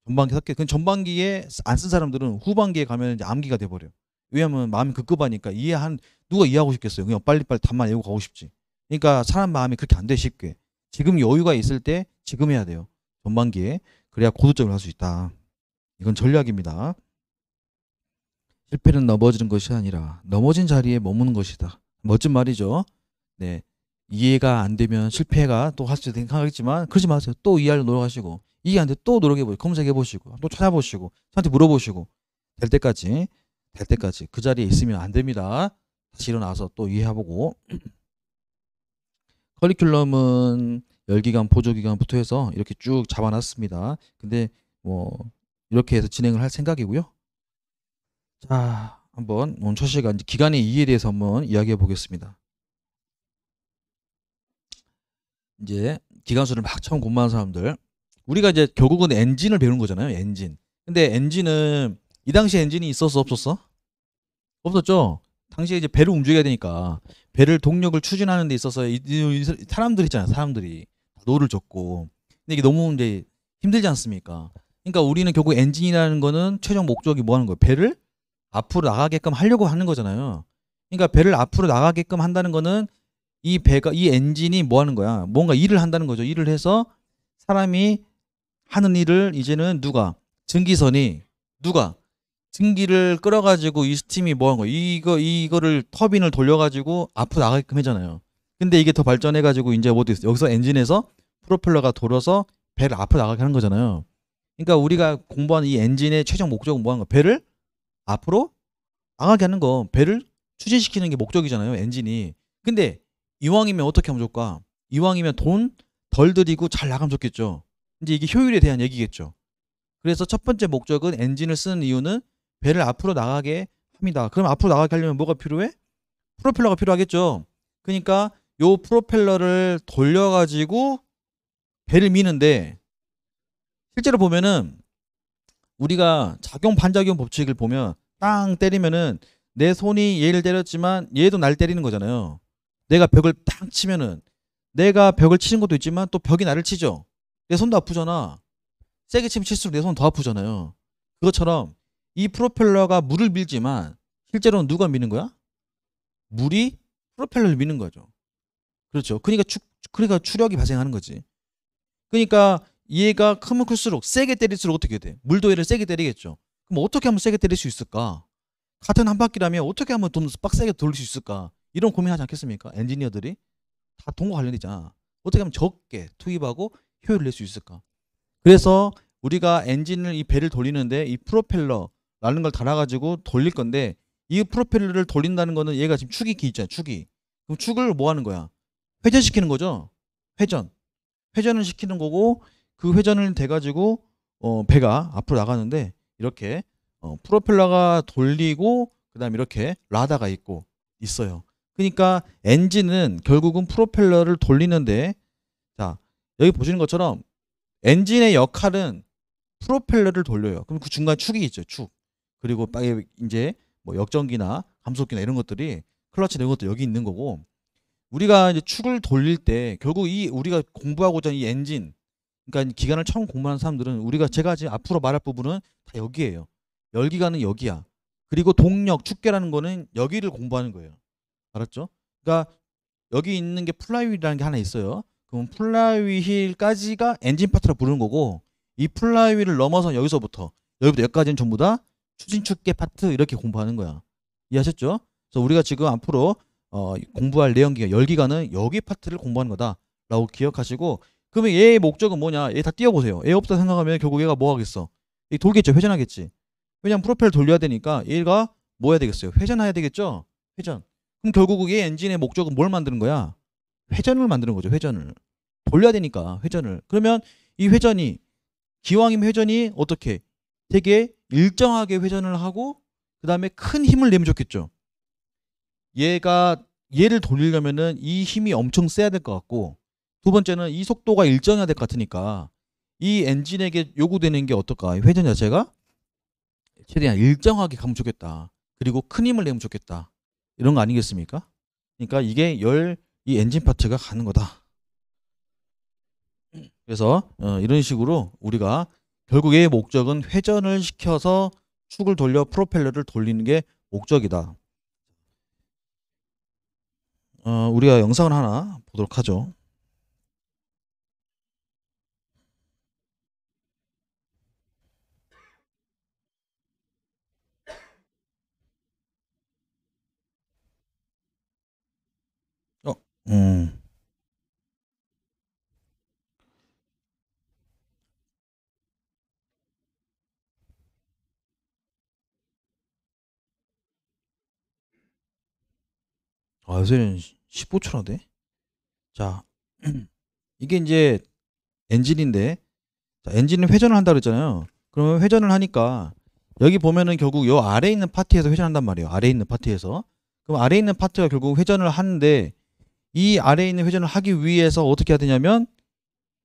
전반기 삭제. 그 전반기에 안 쓴 사람들은 후반기에 가면 이제 암기가 돼버려. 왜냐면 마음이 급급하니까 누가 이해하고 싶겠어요. 그냥 빨리빨리 답만 외우고 가고 싶지. 그러니까 사람 마음이 그렇게 안 돼 쉽게. 지금 여유가 있을 때 지금 해야 돼요. 전반기에. 그래야 고득점을 할 수 있다. 이건 전략입니다. 실패는 넘어지는 것이 아니라 넘어진 자리에 머무는 것이다. 멋진 말이죠. 네. 이해가 안 되면 실패가 또 할 수 생각하겠지만 그러지 마세요. 또 이해하려고 노력하시고 이해 안 돼 또 노력해보시고 검색해보시고 또 찾아보시고 저한테 물어보시고 될 때까지 그 자리에 있으면 안 됩니다. 다시 일어나서 또 이해해보고. 커리큘럼은 열기간 보조기간부터 해서 이렇게 쭉 잡아놨습니다. 근데 뭐 이렇게 해서 진행을 할 생각이고요. 자, 한번 오늘 첫 시간 기간의 이해에 대해서 한번 이야기해 보겠습니다. 이제 기간수를 막 처음 공부하는 사람들, 우리가 이제 결국은 엔진을 배우는 거잖아요. 엔진. 근데 엔진은 이 당시에 엔진이 있었어 없었어? 없었죠. 당시에 이제 배를 움직여야 되니까 배를 동력을 추진하는 데 있어서 이 사람들 있잖아요. 사람들이 노를 젓고. 근데 이게 너무 이제 힘들지 않습니까? 그러니까 우리는 결국 엔진이라는 거는 최종 목적이 뭐 하는 거예요? 배를 앞으로 나가게끔 하려고 하는 거잖아요. 그러니까 배를 앞으로 나가게끔 한다는 거는 이 엔진이 뭐 하는 거야? 뭔가 일을 한다는 거죠. 일을 해서 사람이 하는 일을 이제는 전기선이 증기를 끌어가지고 이 스팀이 뭐 한 거예요? 이거를 터빈을 돌려가지고 앞으로 나가게끔 하잖아요. 근데 이게 더 발전해가지고 이제 뭐 됐어요? 여기서 엔진에서 프로펠러가 돌아서 배를 앞으로 나가게 하는 거잖아요. 그러니까 우리가 공부하는 이 엔진의 최종 목적은 뭐 하는 거? 배를 앞으로 나가게 하는 거. 배를 추진시키는 게 목적이잖아요. 엔진이. 근데 이왕이면 어떻게 하면 좋을까? 이왕이면 돈 덜 들이고 잘 나가면 좋겠죠. 이제 이게 효율에 대한 얘기겠죠. 그래서 첫 번째 목적은 엔진을 쓰는 이유는 배를 앞으로 나가게 합니다. 그럼 앞으로 나가게 하려면 뭐가 필요해? 프로펠러가 필요하겠죠. 그러니까 요 프로펠러를 돌려가지고 배를 미는데 실제로 보면은 우리가 작용 반작용 법칙을 보면 땅 때리면은 내 손이 얘를 때렸지만 얘도 날 때리는 거잖아요. 내가 벽을 땅 치면은 내가 벽을 치는 것도 있지만 또 벽이 나를 치죠. 내 손도 아프잖아. 세게 치면 칠수록 내 손 더 아프잖아요. 그것처럼 이 프로펠러가 물을 밀지만 실제로는 누가 미는 거야? 물이 프로펠러를 미는 거죠. 그렇죠. 그러니까 추력이 발생하는 거지. 그러니까 얘가 크면 클수록 세게 때릴수록 어떻게 돼? 물도 얘를 세게 때리겠죠. 그럼 어떻게 하면 세게 때릴 수 있을까? 같은 한 바퀴라면 어떻게 하면 좀 빡세게 돌릴 수 있을까? 이런 고민하지 않겠습니까? 엔지니어들이 다 동과 관련이잖아. 어떻게 하면 적게 투입하고 효율을 낼 수 있을까? 그래서 우리가 엔진을 이 배를 돌리는데 이 프로펠러라는 걸 달아가지고 돌릴 건데 이 프로펠러를 돌린다는 거는 얘가 지금 축이 있잖아. 축이. 그럼 축을 뭐 하는 거야? 회전시키는 거죠. 회전을 시키는 거고 그 회전을 돼가지고 배가 앞으로 나가는데 이렇게 프로펠러가 돌리고 그다음에 이렇게 라다가 있어요. 그러니까 엔진은 결국은 프로펠러를 돌리는데 자 여기 보시는 것처럼 엔진의 역할은 프로펠러를 돌려요. 그럼 그 중간 축이 있죠. 축. 그리고 이제 뭐 역전기나 감속기나 이런 것들이 클러치 이런 것도 여기 있는 거고 우리가 이제 축을 돌릴 때 결국 이 우리가 공부하고자 하는 이 엔진 그러니까 기관을 처음 공부하는 사람들은 제가 지금 앞으로 말할 부분은 다 여기에요. 열기관은 여기야. 그리고 동력, 축계라는 거는 여기를 공부하는 거예요. 알았죠? 그러니까 여기 있는 게 플라이휠이라는 게 하나 있어요. 그럼 플라이휠까지가 엔진 파트라 부르는 거고 이 플라이휠을 넘어서 여기부터 여기까지는 전부 다 추진 축계 파트 이렇게 공부하는 거야. 이해하셨죠? 그래서 우리가 지금 앞으로 공부할 내연기관, 열기관은 여기 파트를 공부하는 거다라고 기억하시고 그러면 얘의 목적은 뭐냐? 얘 다 띄워보세요. 얘 없다 생각하면 결국 얘가 뭐 하겠어? 얘 돌겠죠. 회전하겠지. 왜냐면 프로펠러 돌려야 되니까 얘가 뭐 해야 되겠어요? 회전해야 되겠죠? 회전. 그럼 결국 얘 엔진의 목적은 뭘 만드는 거야? 회전을 만드는 거죠. 회전을. 돌려야 되니까 회전을. 그러면 이 회전이 기왕이면 회전이 어떻게 되게 일정하게 회전을 하고 그 다음에 큰 힘을 내면 좋겠죠. 얘를 돌리려면은 이 힘이 엄청 세야 될 것 같고 두 번째는 이 속도가 일정해야 될 것 같으니까 이 엔진에게 요구되는 게 어떨까? 회전 자체가 최대한 일정하게 가면 좋겠다. 그리고 큰 힘을 내면 좋겠다. 이런 거 아니겠습니까? 그러니까 이게 이 엔진 파트가 가는 거다. 그래서 이런 식으로 우리가 결국의 목적은 회전을 시켜서 축을 돌려 프로펠러를 돌리는 게 목적이다. 우리가 영상을 하나 보도록 하죠. 어, 음. 요새는 15초나 돼? 자, 이게 이제 엔진인데, 자, 엔진은 회전을 한다 그랬잖아요. 그러면 회전을 하니까 여기 보면은 결국 요 아래에 있는 파트에서 회전한단 말이에요. 아래에 있는 파트에서. 그럼 아래에 있는 파트가 결국 회전을 하는데 이 아래에 있는 회전을 하기 위해서 어떻게 해야 되냐면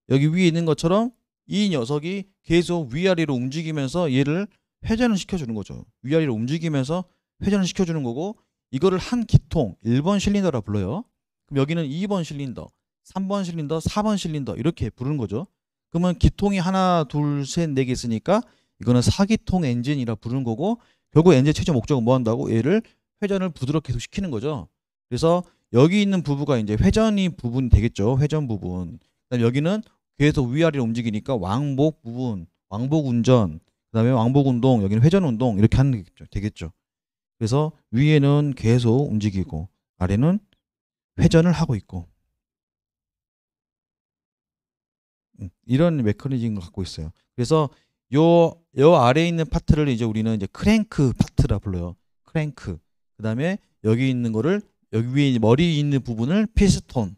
여기 위에 있는 것처럼 이 녀석이 계속 위아래로 움직이면서 얘를 회전을 시켜주는 거죠. 위아래로 움직이면서 회전을 시켜주는 거고 이거를 한 기통 1번 실린더라 불러요. 그럼 여기는 2번 실린더, 3번 실린더, 4번 실린더 이렇게 부르는 거죠. 그러면 기통이 하나, 둘, 셋, 네 개 있으니까 이거는 4기통 엔진이라 부르는 거고 결국 엔진 최종 목적은 뭐 한다고? 얘를 회전을 부드럽게 계속 시키는 거죠. 그래서 여기 있는 부분가 이제 회전이 부분 되겠죠. 회전 부분. 그다음에 여기는 계속 위아래로 움직이니까 왕복 부분, 왕복 운전. 그다음에 왕복 운동, 여기는 회전 운동 이렇게 하는 게 되겠죠. 그래서 위에는 계속 움직이고 아래는 회전을 하고 있고 이런 메커니즘을 갖고 있어요. 그래서 요 아래에 있는 파트를 이제 우리는 이제 크랭크 파트라 불러요. 크랭크. 그다음에 여기 있는 거를 여기 위에 머리 있는 부분을 피스톤.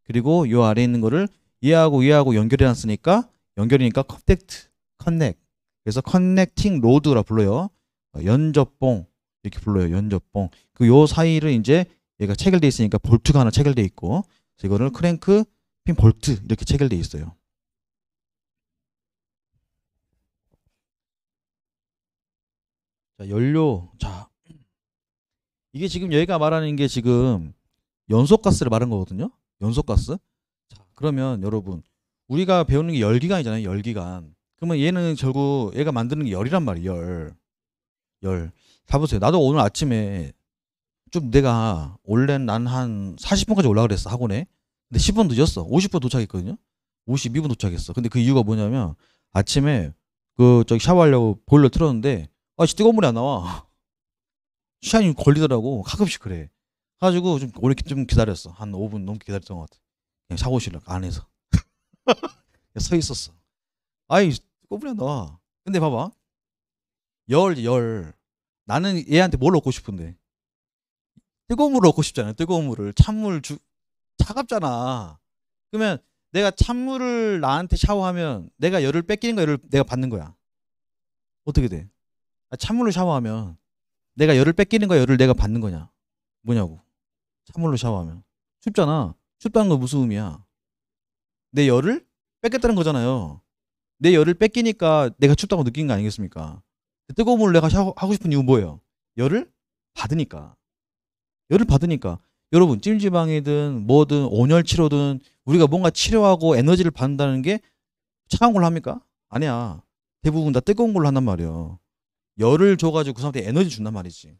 그리고 요 아래에 있는 거를 얘하고 연결해 놨으니까 연결이니까 커넥트. 그래서 커넥팅 로드라 불러요. 연접봉 이렇게 불러요. 연접봉. 그 요 사이를 이제 얘가 체결돼 있으니까 볼트가 하나 체결돼 있고 그래서 이거를 크랭크 핀 볼트 이렇게 체결돼 있어요. 자, 연료. 자, 이게 지금 여기가 말하는 게 지금 연소가스를 말한 거거든요. 연소가스. 자, 그러면 여러분 우리가 배우는 게 열기관이잖아요. 열기관. 그러면 얘는 결국 얘가 만드는 게 열이란 말이에요. 열. 봐보세요. 나도 오늘 아침에 좀 내가 원래는 난 한 40분까지 올라가 그랬어 학원에. 근데 10분 늦었어. 50분 도착했거든요. 52분 도착했어. 근데 그 이유가 뭐냐면 아침에 그 저기 샤워하려고 보일러 틀었는데 뜨거운 물이 안 나와. 시간이 걸리더라고. 가끔씩 그래. 가지고 좀 오래 좀 기다렸어. 한 5분 넘게 기다렸던 것 같아. 그냥 샤워실 안에서 서 있었어. 아이 뜨거운 물이 안 나와. 근데 봐봐. 열. 나는 얘한테 뭘 얻고 싶은데 뜨거운 물을 얻고 싶잖아요. 뜨거운 물을. 찬물 차갑잖아. 그러면 내가 찬물을 나한테 샤워하면 내가 열을 뺏기는 거야, 열을 내가 받는 거야. 어떻게 돼? 찬물로 샤워하면 내가 열을 뺏기는 거야, 열을 내가 받는 거냐? 뭐냐고. 찬물로 샤워하면 춥잖아. 춥다는 건 무슨 의미야? 내 열을 뺏겠다는 거잖아요. 내 열을 뺏기니까 내가 춥다고 느낀 거 아니겠습니까? 뜨거운 물을 내가 샤워하고 싶은 이유는 뭐예요? 열을 받으니까. 열을 받으니까. 여러분 찜질방이든 뭐든 온열 치료든 우리가 뭔가 치료하고 에너지를 받는다는 게 차가운 걸로 합니까? 아니야. 대부분 다 뜨거운 걸로 한단 말이에요. 열을 줘가지고 그 사람한테 에너지 준단 말이지.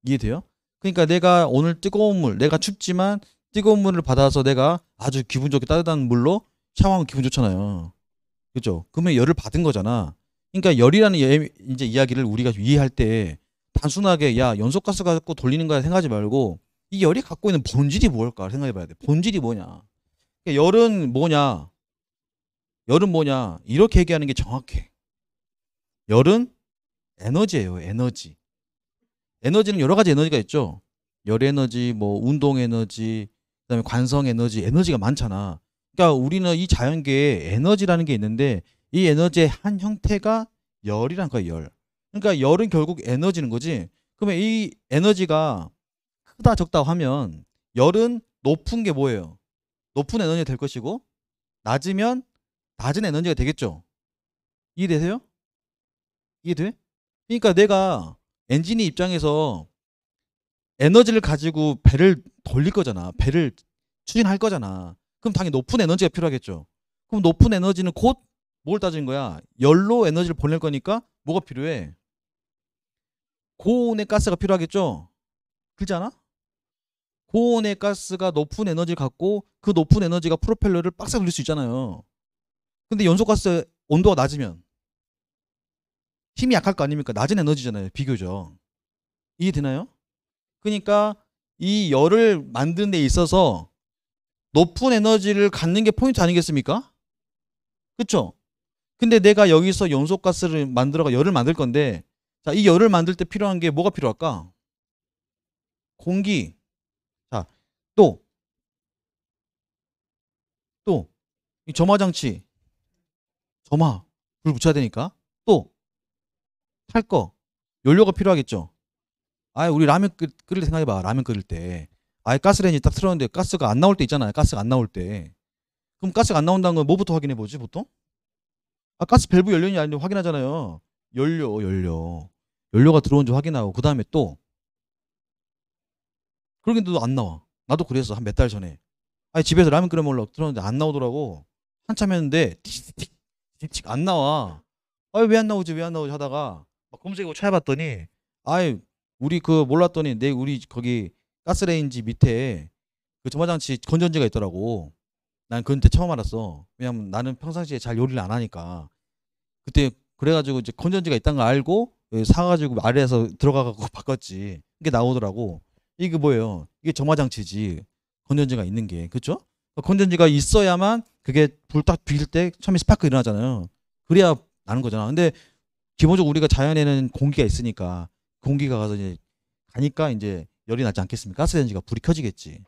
이해돼요? 그러니까 내가 오늘 뜨거운 물, 내가 춥지만 뜨거운 물을 받아서 내가 아주 기분 좋게 따뜻한 물로 샤워하면 기분 좋잖아요. 그죠? 그러면 열을 받은 거잖아. 그러니까 열이라는 이제 이야기를 우리가 이해할 때 단순하게 야 연소가스 갖고 돌리는 거야 생각하지 말고 이 열이 갖고 있는 본질이 뭘까 생각해 봐야 돼. 본질이 뭐냐. 그러니까 열은 뭐냐. 열은 뭐냐. 이렇게 얘기하는 게 정확해. 열은 에너지예요. 에너지. 에너지는 여러 가지 에너지가 있죠. 열 에너지, 뭐 운동 에너지, 그다음에 관성 에너지, 에너지가 많잖아. 그러니까 우리는 이 자연계에 에너지라는 게 있는데 이 에너지의 한 형태가 열이란 거야, 열. 그러니까 열은 결국 에너지는 거지. 그러면 이 에너지가 크다 적다 하면 열은 높은 게 뭐예요? 높은 에너지가 될 것이고 낮으면 낮은 에너지가 되겠죠. 이해되세요? 이해돼? 그러니까 내가 엔진이 입장에서 에너지를 가지고 배를 돌릴 거잖아. 배를 추진할 거잖아. 그럼 당연히 높은 에너지가 필요하겠죠. 그럼 높은 에너지는 곧 뭘 따지는 거야? 열로 에너지를 보낼 거니까 뭐가 필요해? 고온의 가스가 필요하겠죠. 그렇지 않아? 고온의 가스가 높은 에너지를 갖고 그 높은 에너지가 프로펠러를 빡세 돌릴 수 있잖아요. 근데 연소가스 온도가 낮으면 힘이 약할 거 아닙니까? 낮은 에너지잖아요. 비교적. 이해되나요? 그러니까 이 열을 만드는 데 있어서 높은 에너지를 갖는 게 포인트 아니겠습니까? 그쵸? 근데 내가 여기서 연소가스를 만들어가 열을 만들 건데 자, 이 열을 만들 때 필요한 게 뭐가 필요할까? 공기. 자, 또 이 점화장치. 점화. 불 붙여야 되니까. 또 탈 거. 연료가 필요하겠죠. 우리 라면 끓일 때 생각해봐. 라면 끓일 때. 가스레인지 딱 틀었는데 가스가 안 나올 때 있잖아요. 가스가 안 나올 때. 그럼 가스가 안 나온다는 건 뭐부터 확인해 보지, 보통? 가스 밸브 열렸는지 아닌지 확인하잖아요. 연료. 연료가 들어온지 확인하고, 그 다음에 또. 그러긴도 안 나와. 나도 그랬어. 한 몇 달 전에. 집에서 라면 끓여 먹으려고 틀었는데 안 나오더라고. 한참 했는데, 틱틱틱 안 나와. 왜 안 나오지, 왜 안 나오지 하다가, 막 검색하고 찾아봤더니, 우리 몰랐더니, 우리 거기 가스레인지 밑에 그 점화장치 건전지가 있더라고. 난 그때 처음 알았어. 왜냐면 나는 평상시에 잘 요리를 안 하니까. 그때 그래가지고 이제 건전지가 있다는 걸 알고 사가지고 아래에서 들어가갖고 바꿨지. 이게 나오더라고. 이게 뭐예요? 이게 점화장치지. 건전지가 있는 게. 그쵸? 건전지가 있어야만 그게 불 딱 비길 때 처음에 스파크 일어나잖아요. 그래야 나는 거잖아. 근데 기본적으로 우리가 자연에는 공기가 있으니까 공기가 가서 이제 가니까 이제 열이 나지 않겠습니까? 가스레인지가 불이 켜지겠지.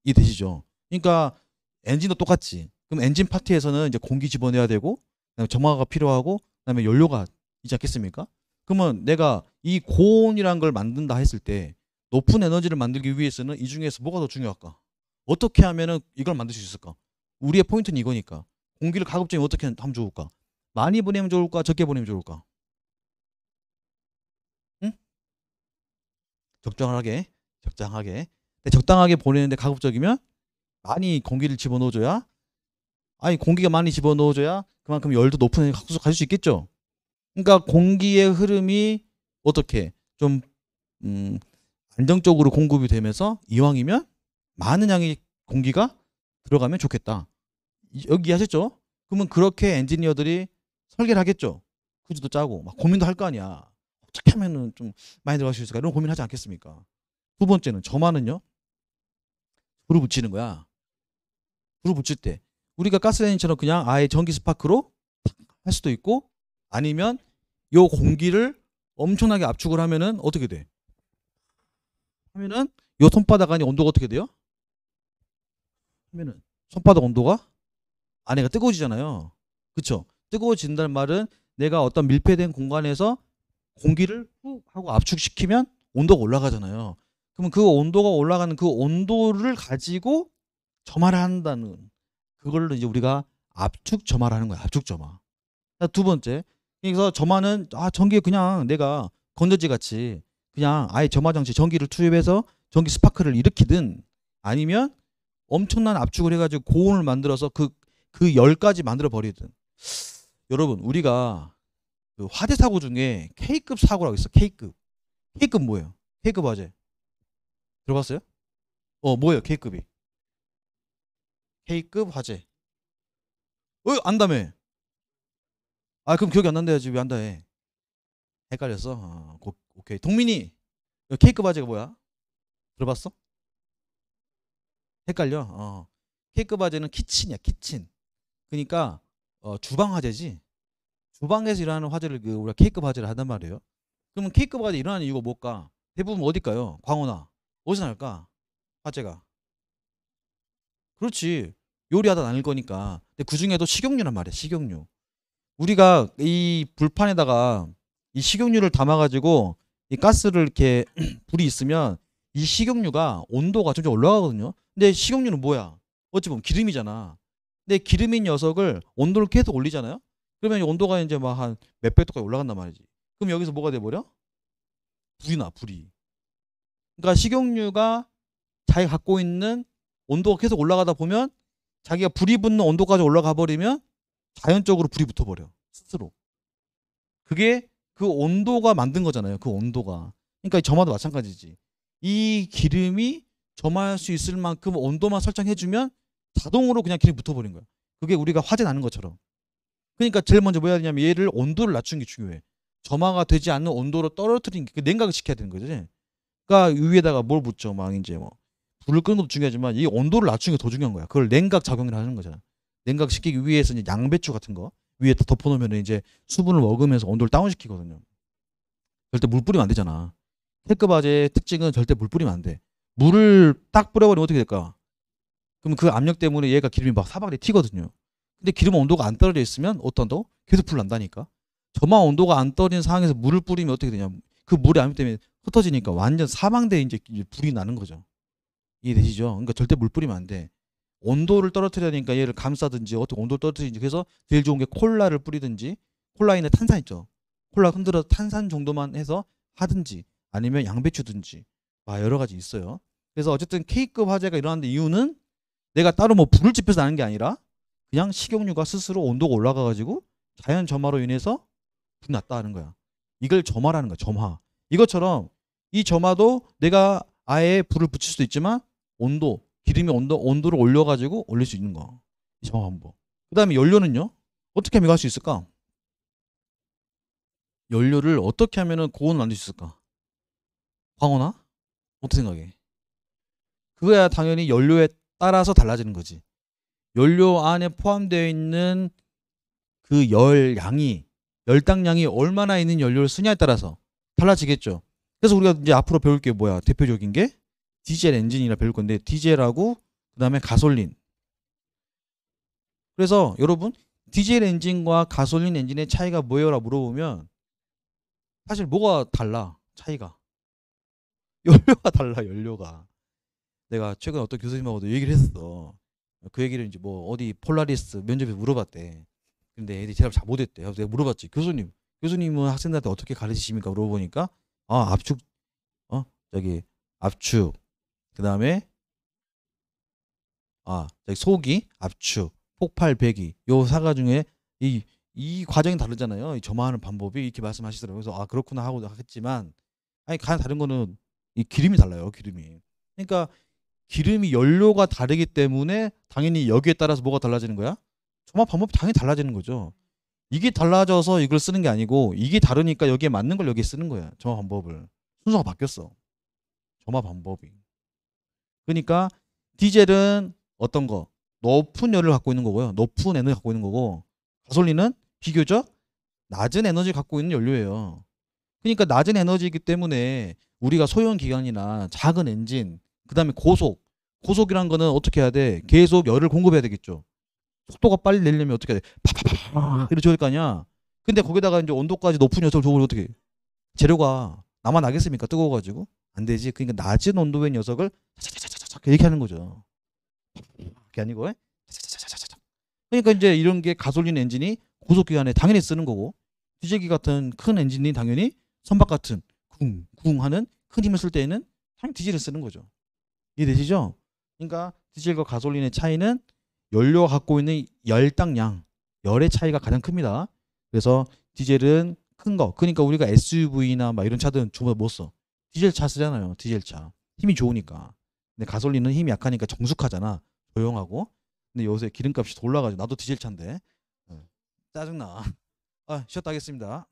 이해되시죠? 그러니까 엔진도 똑같지. 그럼 엔진 파트에서는 이제 공기 집어내야 되고, 그다음에 점화가 필요하고, 그다음에 연료가 있지 않겠습니까? 그러면 내가 이 고온이란 걸 만든다 했을 때 높은 에너지를 만들기 위해서는 이 중에서 뭐가 더 중요할까? 어떻게 하면은 이걸 만들 수 있을까? 우리의 포인트는 이거니까. 공기를 가급적이면 어떻게 하면 좋을까? 많이 보내면 좋을까? 적게 보내면 좋을까? 응? 적당하게, 적당하게. 근데 적당하게 보내는데 가급적이면 많이 공기를 집어넣어줘야, 아니 공기가 많이 집어넣어줘야 그만큼 열도 높은 에너지 가질 수 있겠죠. 그러니까 공기의 흐름이 어떻게 좀 안정적으로 공급이 되면서 이왕이면 많은 양의 공기가 들어가면 좋겠다. 여기 이해하셨죠? 그러면 그렇게 엔지니어들이 설계를 하겠죠. 퀴즈도 짜고 막 고민도 할 거 아니야. 어떻게 하면은 좀 많이 들어갈 수 있을까? 이런 고민하지 않겠습니까? 두 번째는 점화는요. 불을 붙이는 거야. 불을 붙일 때 우리가 가스레인지처럼 그냥 아예 전기 스파크로 할 수도 있고, 아니면 요 공기를 엄청나게 압축을 하면은 어떻게 돼? 하면은 요 손바닥 안에 온도가 어떻게 돼요? 하면은 손바닥 온도가 안에가 뜨거워지잖아요. 그쵸? 뜨거워진다는 말은 내가 어떤 밀폐된 공간에서 공기를 훅 하고 압축시키면 온도가 올라가잖아요. 그러면 그 온도가 올라가는 그 온도를 가지고 점화를 한다는, 그걸로 이제 우리가 압축 점화를 하는 거야. 압축 점화. 두 번째. 그래서 점화는 전기에 그냥 내가 건전지 같이 그냥 아예 점화 장치 전기를 투입해서 전기 스파크를 일으키든, 아니면 엄청난 압축을 해가지고 고온을 만들어서 그 열까지 만들어 버리든. 여러분 우리가 그 화재 사고 중에 K급 사고라고 있어. K급. K급 뭐예요? K급 화재 들어봤어요? 뭐예요? K급이. K급 화재. 안다며. 그럼 기억이 안 난다 해야지. 왜 안다 해? 헷갈렸어? 오케이. 동민이 K급 화재가 뭐야? 들어봤어? 헷갈려? K급 화재는 키친이야. 키친. 그러니까 주방 화재지. 주방에서 일어나는 화재를 우리가 K급 화재를 한단 말이에요. 그러면 K급 화재 일어나는 이유가 뭘까? 대부분 어딜까요? 광호나. 어디서 날까? 화재가. 그렇지. 요리하다 나눌 거니까. 근데 그 중에도 식용유란 말이야. 식용유. 우리가 이 불판에다가 이 식용유를 담아가지고 이 가스를 이렇게 불이 있으면 이 식용유가 온도가 점점 올라가거든요. 근데 식용유는 뭐야? 어찌 보면 기름이잖아. 근데 기름인 녀석을 온도를 계속 올리잖아요. 그러면 온도가 이제 막 한 몇백 도까지 올라간단 말이지. 그럼 여기서 뭐가 돼버려? 불이 나, 불이. 그러니까 식용유가 자기가 갖고 있는 온도가 계속 올라가다 보면 자기가 불이 붙는 온도까지 올라가 버리면 자연적으로 불이 붙어버려. 스스로. 그게 그 온도가 만든 거잖아요. 그 온도가. 그러니까 이 점화도 마찬가지지. 이 기름이 점화할 수 있을 만큼 온도만 설정해주면 자동으로 그냥 기름이 붙어버린 거야. 그게 우리가 화재 나는 것처럼. 그러니까 제일 먼저 뭐 해야 되냐면 얘를 온도를 낮추는 게 중요해. 점화가 되지 않는 온도로 떨어뜨리는 게 냉각을 시켜야 되는 거지. 그러니까 위에다가 뭘 붙죠. 막 이제 뭐 불을 끄는 것도 중요하지만 이 온도를 낮추는 게 더 중요한 거야. 그걸 냉각 작용을 하는 거잖아. 냉각 시키기 위해서 이제 양배추 같은 거 위에 덮어놓으면 이제 수분을 먹으면서 온도를 다운시키거든요. 절대 물 뿌리면 안 되잖아. K급 화재의 특징은 절대 물 뿌리면 안 돼. 물을 딱 뿌려버리면 어떻게 될까? 그럼 그 압력 때문에 얘가 기름이 막 사방에 튀거든요. 근데 기름 온도가 안 떨어져 있으면 어떤다고? 계속 불 난다니까. 점화 온도가 안 떨어진 상황에서 물을 뿌리면 어떻게 되냐? 그 물의 압력 때문에 흩어지니까 완전 사망대 이제 불이 나는 거죠. 이해되시죠? 그러니까 절대 물 뿌리면 안 돼. 온도를 떨어뜨려야 되니까 얘를 감싸든지 어떻게 온도를 떨어뜨리든지, 그래서 제일 좋은 게 콜라를 뿌리든지, 콜라에 있는 탄산 있죠. 콜라 흔들어서 탄산 정도만 해서 하든지, 아니면 양배추든지 여러 가지 있어요. 그래서 어쨌든 K급 화재가 일어나는 이유는 내가 따로 뭐 불을 지펴서 나는 게 아니라 그냥 식용유가 스스로 온도가 올라가 가지고 자연 점화로 인해서 불이 났다 하는 거야. 이걸 점화라는 거야. 점화. 이것처럼 이 점화도 내가 아예 불을 붙일 수도 있지만 기름이 온도를 올려가지고 올릴 수 있는 거. 이 점화 방법. 그 다음에 연료는요? 어떻게 하면 이거 할 수 있을까? 연료를 어떻게 하면은 고온을 만들 수 있을까? 광어나? 어떻게 생각해? 그거야 당연히 연료에 따라서 달라지는 거지. 연료 안에 포함되어 있는 그 열당량이 얼마나 있는 연료를 쓰냐에 따라서 달라지겠죠. 그래서 우리가 이제 앞으로 배울 게 뭐야? 대표적인 게 디젤 엔진이라 배울 건데 디젤하고 그다음에 가솔린. 그래서 여러분 디젤 엔진과 가솔린 엔진의 차이가 뭐예요라 물어보면 사실 뭐가 달라? 차이가. 연료가 달라, 연료가. 내가 최근에 어떤 교수님하고도 얘기를 했어. 그 얘기를 이제 뭐 어디 폴라리스 면접에 물어봤대. 근데 애들이 대답 잘 못했대. 그래서 내가 물어봤지. 교수님은 학생들한테 어떻게 가르치십니까? 물어보니까 압축, 저기 압축, 그 다음에 저기 소기, 압축, 폭발, 배기 요 사가 중에 이 과정이 다르잖아요. 이 점화하는 방법이 이렇게 말씀하시더라고요. 그래서 그렇구나 하고 했지만 아니 가장 다른 거는 이 기름이 달라요. 기름이. 그러니까 기름이 연료가 다르기 때문에 당연히 여기에 따라서 뭐가 달라지는 거야? 점화 방법이 당연히 달라지는 거죠. 이게 달라져서 이걸 쓰는 게 아니고 이게 다르니까 여기에 맞는 걸 여기에 쓰는 거야. 점화 방법을. 순서가 바뀌었어. 점화 방법이. 그러니까 디젤은 어떤 거? 높은 열을 갖고 있는 거고요. 높은 에너지 갖고 있는 거고 가솔린은 비교적 낮은 에너지 갖고 있는 연료예요. 그러니까 낮은 에너지이기 때문에 우리가 소형 기관이나 작은 엔진, 그 다음에 고속이란 거는 어떻게 해야 돼? 계속 열을 공급해야 되겠죠. 속도가 빨리 내려면 어떻게 해야 돼? 파파파파 이렇게 좋을 거 아니야. 근데 거기다가 이제 온도까지 높은 녀석을 줘버리면 어떻게 해? 재료가 남아나겠습니까? 뜨거워가지고 안 되지. 그러니까 낮은 온도의 녀석을 차차차차차차 이렇게 하는 거죠. 그게 아니고 차차차차차차. 그러니까 이제 이런 게 가솔린 엔진이 고속 기관에 당연히 쓰는 거고 디젤기 같은 큰 엔진이 당연히 선박 같은 쿵쿵 하는 큰 힘을 쓸 때에는 당연히 디젤을 쓰는 거죠. 이해되시죠? 그러니까 디젤과 가솔린의 차이는 연료가 갖고 있는 열당량, 열의 차이가 가장 큽니다. 그래서 디젤은 큰 거. 그러니까 우리가 SUV나 막 이런 차들은 주로 못 써. 디젤 차 쓰잖아요. 디젤 차. 힘이 좋으니까. 근데 가솔린은 힘이 약하니까 정숙하잖아. 조용하고. 근데 요새 기름값이 올라가지고 나도 디젤 차인데 짜증나. 쉬었다 하겠습니다.